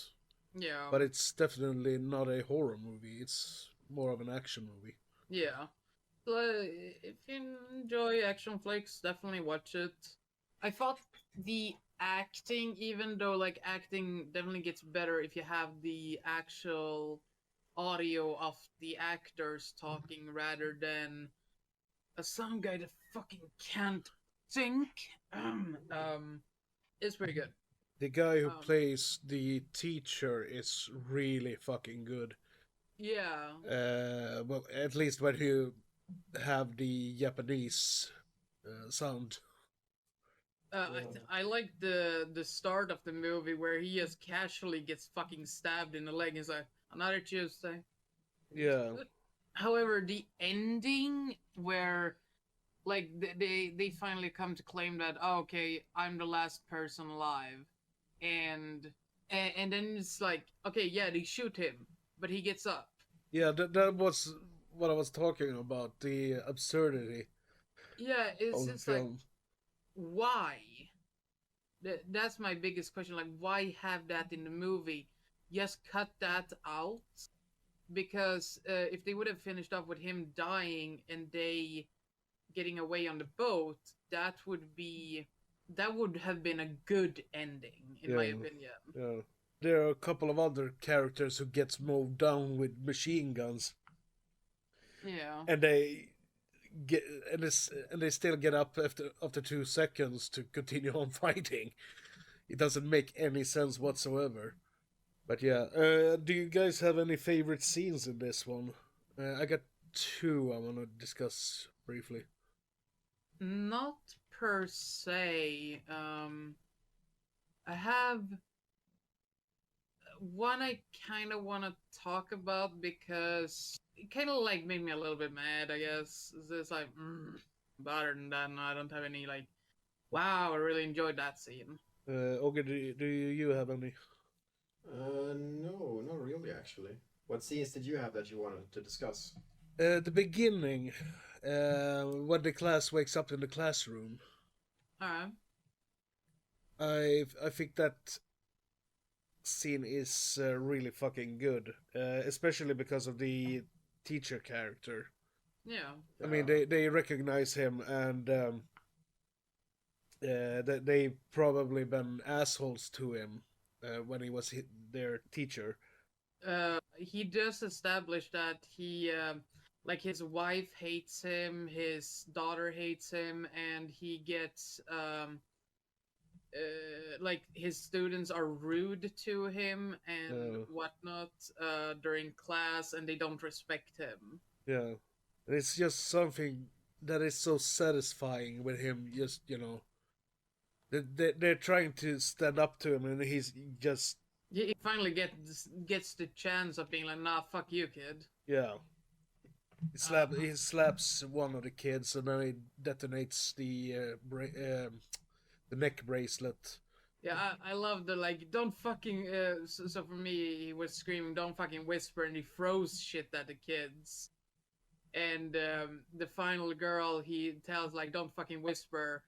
Yeah. But it's definitely not a horror movie. It's more of an action movie. Yeah. So, if you enjoy action flicks, definitely watch it. I thought the acting, even though like acting definitely gets better if you have the actual audio of the actors talking rather than some guy that fucking can't think. It's pretty good. The guy who plays the teacher is really fucking good. Yeah. Well, at least when you have the Japanese sound. I like the start of the movie where he just casually gets fucking stabbed in the leg. He's like, another Tuesday. Yeah. However, the ending where like they finally come to claim that, oh, okay, I'm the last person alive, and then it's like, okay, yeah, they shoot him, but he gets up. Yeah, that was what I was talking about, the absurdity. Yeah, it's of the just like, film. why? That's my biggest question. Like, why have that in the movie? Just cut that out. Because if they would have finished off with him dying and they getting away on the boat, that would have been a good ending, in my opinion. Yeah. There are a couple of other characters who gets mowed down with machine guns. Yeah. And they still get up after 2 seconds to continue on fighting. It doesn't make any sense whatsoever. But yeah, do you guys have any favorite scenes in this one? I got two I want to discuss briefly. Not per se. I have one I kind of want to talk about because it kind of like made me a little bit mad. I guess it's just like, but other than that, no, I don't have any like, wow, I really enjoyed that scene. Ogge, do you have any? No, not really actually. What scenes did you have that you wanted to discuss? The beginning, when the class wakes up in the classroom. Alright. I think that scene is really fucking good, especially because of the teacher character. Yeah. I mean, they recognize him, and they probably been assholes to him when he was their teacher. He does establish that he, like, his wife hates him, his daughter hates him, and he gets, like, his students are rude to him and whatnot during class, and they don't respect him. Yeah, it's just something that is so satisfying with him. Just they're trying to stand up to him, and he's just He finally gets the chance of being like, nah, fuck you, kid. yeah. He slaps one of the kids, and then he detonates the neck bracelet. Yeah, I love the, like, don't fucking, so for me, he was screaming, don't fucking whisper, and he throws shit at the kids. And the final girl, he tells, like, don't fucking whisper,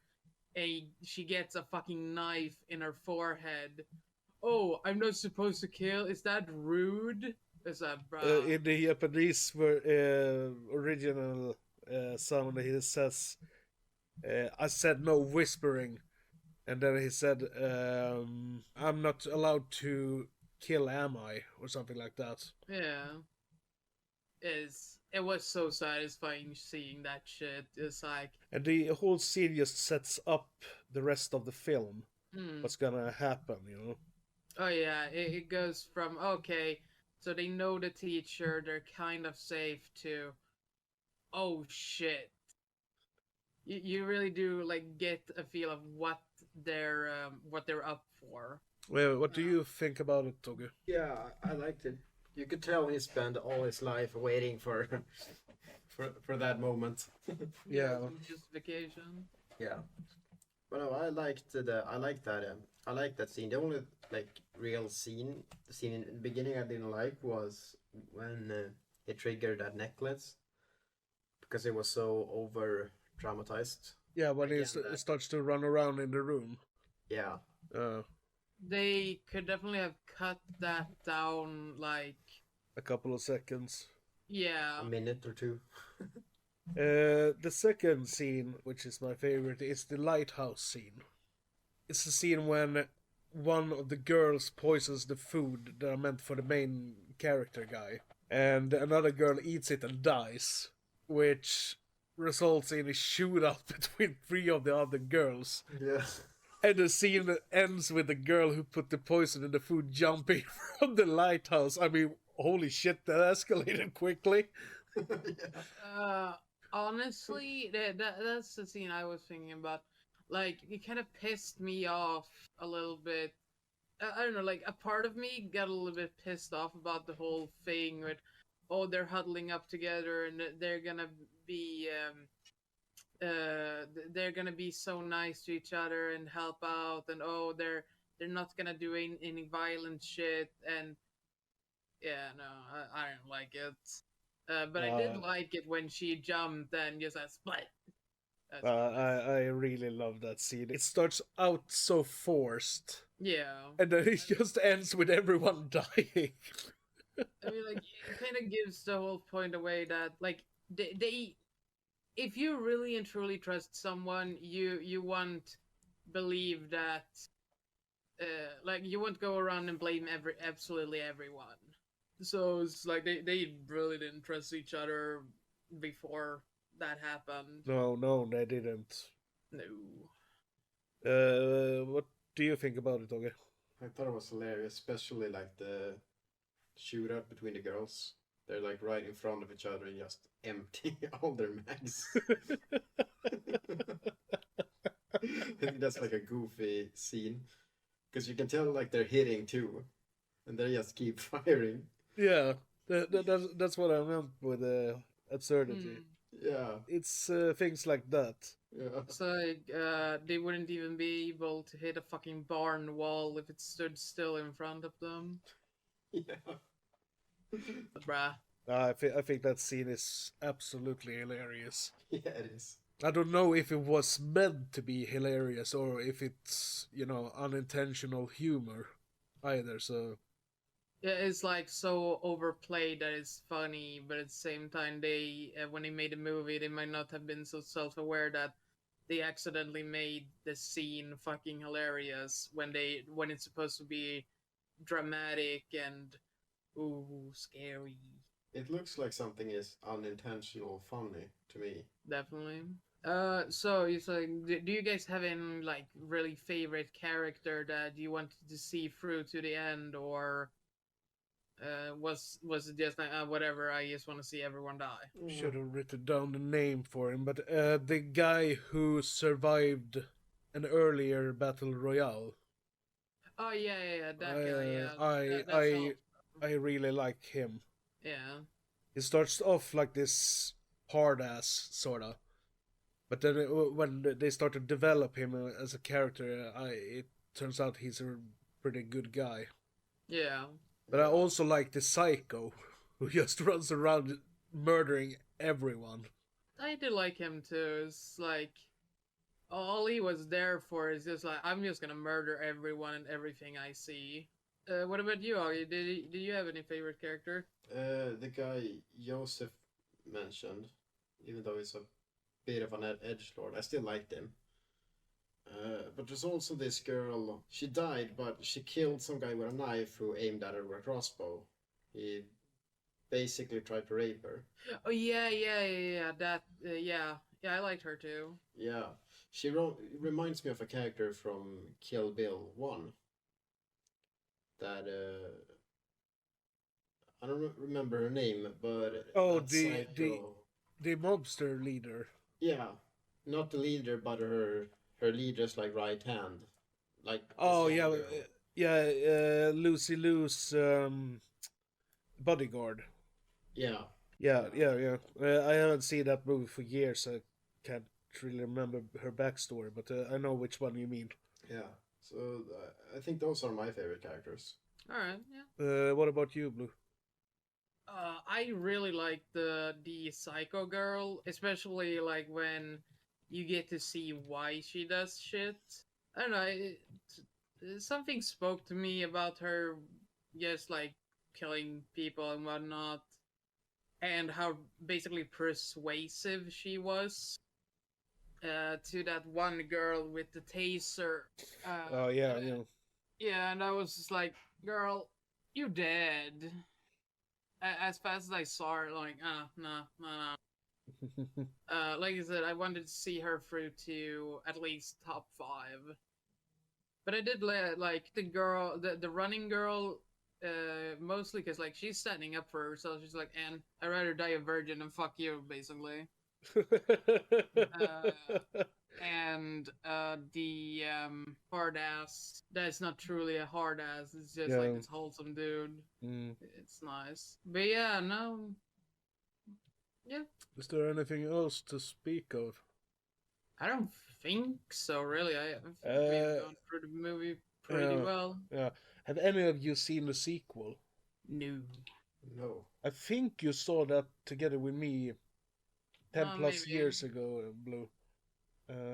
and she gets a fucking knife in her forehead. Oh, I'm not supposed to kill? Is that rude? Is that bro? In the Japanese original sound, he says, "I said no whispering," and then he said, "I'm not allowed to kill, am I?" or something like that. Yeah. It was so satisfying seeing that shit. It's like, And the whole scene just sets up the rest of the film. What's gonna happen, oh yeah, it goes from, okay, so they know the teacher, they're kind of safe, to, oh shit. You really do, like, get a feel of what they're up for. Well, what do you think about it, Toge? Yeah, I liked it. You could tell he spent all his life waiting for for that moment. Yeah. Some justification. Yeah. But no, I liked that scene. The only like real scene, the scene in the beginning I didn't like was when he triggered that necklace because it was so over dramatized. Yeah, when he Again, starts to run around in the room. Yeah. They could definitely have cut that down, like, A couple of seconds. yeah. A minute or two. The second scene, which is my favorite, is the lighthouse scene. It's the scene when one of the girls poisons the food that are meant for the main character guy, and another girl eats it and dies, which results in a shootout between three of the other girls. Yeah. And the scene ends with the girl who put the poison in the food jumping from the lighthouse. I mean, holy shit, that escalated quickly. Honestly, that's the scene I was thinking about. Like, it kind of pissed me off a little bit. I don't know, like, a part of me got a little bit pissed off about the whole thing with, oh, they're huddling up together and they're gonna be, they're gonna be so nice to each other and help out, and oh, they're not gonna do any violent shit, and yeah, no, I don't like it. But I did like it when she jumped and just a split. I really love that scene. It starts out so forced, Yeah. and then it just ends with everyone dying. I mean, like, it kind of gives the whole point away that, like, they if you really and truly trust someone, you won't believe that, like, you won't go around and blame absolutely everyone. So it's like they really didn't trust each other before that happened. No, they didn't. No. What do you think about it, Toge? I thought it was hilarious, especially like the shootout between the girls. They're like right in front of each other and just empty all their mags. I think that's like a goofy scene because you can tell like they're hitting too, and they just keep firing. Yeah, that's what I meant with absurdity. Yeah, It's things like that. yeah, It's like they wouldn't even be able to hit a fucking barn wall if it stood still in front of them. yeah. Bruh. I think that scene is absolutely hilarious. Yeah, it is. I don't know if it was meant to be hilarious or if it's, unintentional humor either, so Yeah, it's like so overplayed that it's funny, but at the same time, they when they made the movie, they might not have been so self-aware that they accidentally made the scene fucking hilarious when it's supposed to be dramatic and ooh scary. It looks like something is unintentional funny to me. Definitely. So it's like, do you guys have any like really favorite character that you wanted to see through to the end, or was it just like whatever? I just want to see everyone die. should have written down the name for him. But the guy who survived an earlier battle royale, Oh yeah, that guy. Yeah, that's I all. I really like him. Yeah, He starts off like this hard ass sorta, but then when they start to develop him as a character, it turns out he's a pretty good guy. yeah. But I also like the psycho who just runs around murdering everyone. I did like him too. It's like all he was there for is just like I'm just gonna murder everyone and everything I see. What about you, Augie? Did you have any favorite character? The guy Josef mentioned, even though he's a bit of an edgelord, I still liked him. But there's also this girl. She died, but she killed some guy with a knife who aimed at her with a crossbow. He basically tried to rape her. Oh yeah. That yeah. I liked her too. Yeah, reminds me of a character from Kill Bill 1. That I don't remember her name, but Oh, that the psycho. the mobster leader. Yeah, not the leader, but her leader's like right hand, like. this Oh young yeah, girl. Lucy Lou's bodyguard. Yeah, Yeah. I haven't seen that movie for years. I can't really remember her backstory, but I know which one you mean. yeah. So I think those are my favorite characters. All right, yeah. What about you, Blue? I really like the psycho girl, especially like when you get to see why she does shit. I don't know. Something spoke to me about her, just like killing people and whatnot, and how basically persuasive she was. To that one girl with the taser. Oh yeah, yeah. Yeah, and I was just like, girl, you dead. As fast as I saw her, like, no. Like I said, I wanted to see her through to at least top 5. But I did like the girl, the running girl, mostly because like she's standing up for herself. She's like, and I'd rather die a virgin than fuck you, basically. And the hard ass, that's not truly a hard ass, it's just like Yeah. this wholesome dude. Mm. It's nice. But yeah, no. Yeah. Is there anything else to speak of? I don't think so, really. I think we've gone through the movie pretty well. Yeah. Have any of you seen the sequel? No. No. I think you saw that together with me 10 plus Maybe. years ago, Blue.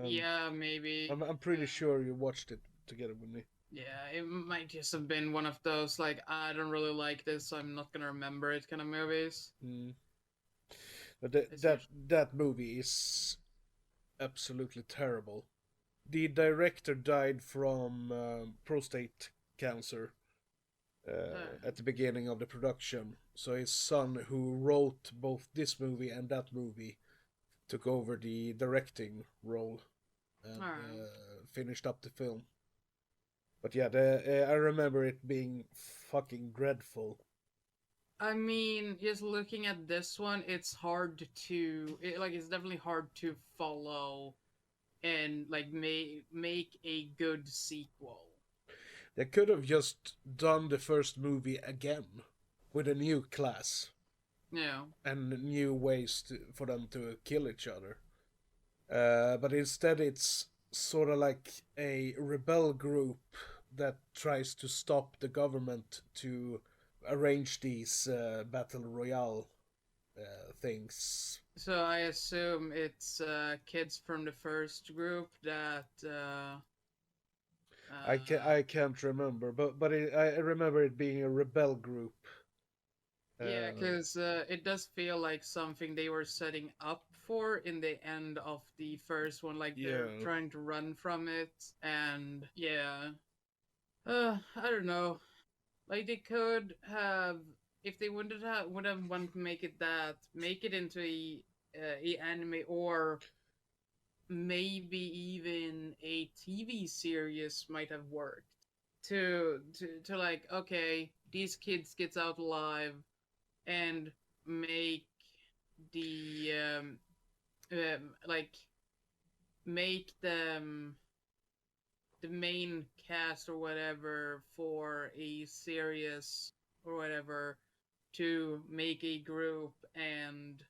Yeah, maybe. I'm pretty sure you watched it together with me. Yeah, it might just have been one of those, like, I don't really like this, so I'm not gonna remember it kind of movies. Mm. But that movie is absolutely terrible. The director died from prostate cancer at the beginning of the production. So his son, who wrote both this movie and that movie, took over the directing role and finished up the film. But yeah, I remember it being fucking dreadful. I mean, just looking at this one, it's hard to it's definitely hard to follow and like make a good sequel. They could have just done the first movie again with a new class Yeah. and new ways for them to kill each other. But instead, it's sort of like a rebel group that tries to stop the government to arrange these battle royale things. So I assume it's kids from the first group that I can't remember, but I remember it being a rebel group. yeah, Uh, because it does feel like something they were setting up for in the end of the first one, like they're Yeah. trying to run from it, and yeah, I don't know. Like they could have, if they would have wanted to make it make it into a anime or maybe even a TV series might have worked. To like, okay, these kids gets out alive and make the like make them the main cast or whatever for a series or whatever to make a group and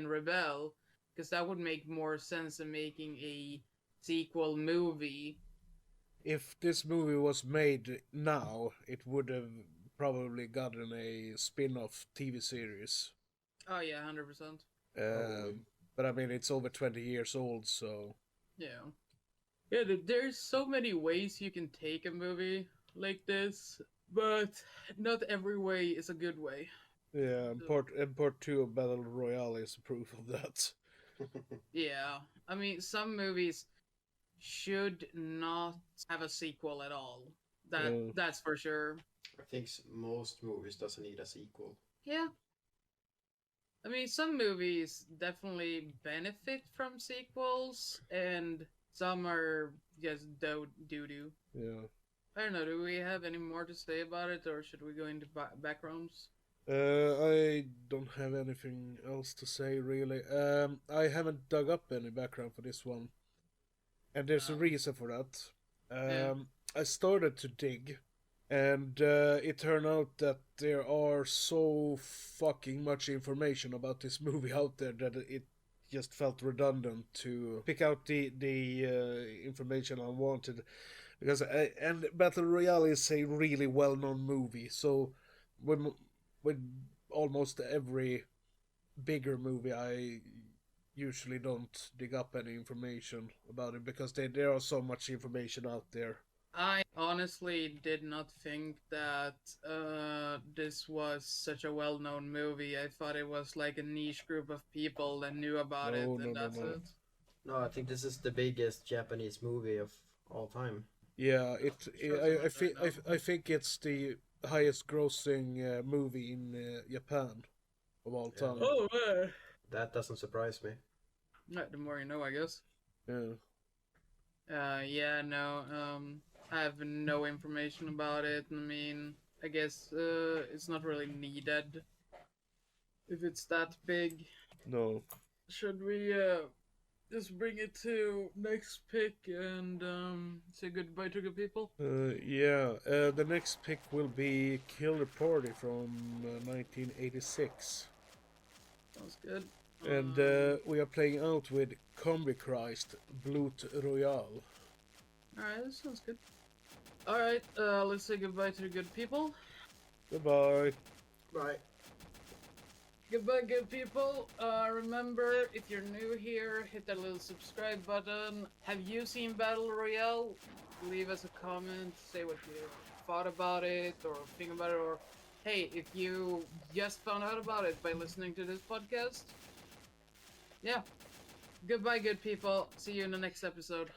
rebel, because that would make more sense than making a sequel movie. if this movie was made now, it would have probably gotten a spin-off TV series. Oh yeah, 100%. But I mean, it's over 20 years old, so Yeah. Yeah, there's so many ways you can take a movie like this, but not every way is a good way. yeah. And part two of Battle Royale is proof of that. Yeah. I mean, some movies should not have a sequel at all. That's for sure. I think most movies doesn't need a sequel. Yeah. I mean, some movies definitely benefit from sequels, and some are just doo-doo. Yeah. I don't know, do we have any more to say about it, or should we go into backgrounds? I don't have anything else to say really. I haven't dug up any background for this one, and there's a reason for that. Yeah. I started to dig, and it turned out that there are so fucking much information about this movie out there that it just felt redundant to pick out the information I wanted, because and Battle Royale is a really well known movie, so with almost every bigger movie, I usually don't dig up any information about it because there are so much information out there. I honestly did not think that this was such a well-known movie. I thought it was like a niche group of people that knew about it, No, and no, that's no. it. No, I think this is the biggest Japanese movie of all time. Yeah, Sure, something like that, I think it's the highest grossing movie in Japan of all Yeah. time. Oh man! That doesn't surprise me. The more you know, I guess. Yeah. Yeah, no. I have no information about it. I mean, I guess it's not really needed if it's that big. No. Should we just bring it to next pick and say goodbye to good people? Yeah. The next pick will be Kill the Party from 1986. Sounds good. And we are playing out with Combi Christ Blut Royale. Alright, that sounds good. Alright, let's say goodbye to the good people. Goodbye. Right. Goodbye, good people. Remember, if you're new here, hit that little subscribe button. Have you seen Battle Royale? Leave us a comment, say what you thought about it, or think about it, or hey, if you just found out about it by listening to this podcast. Yeah. Goodbye, good people. See you in the next episode.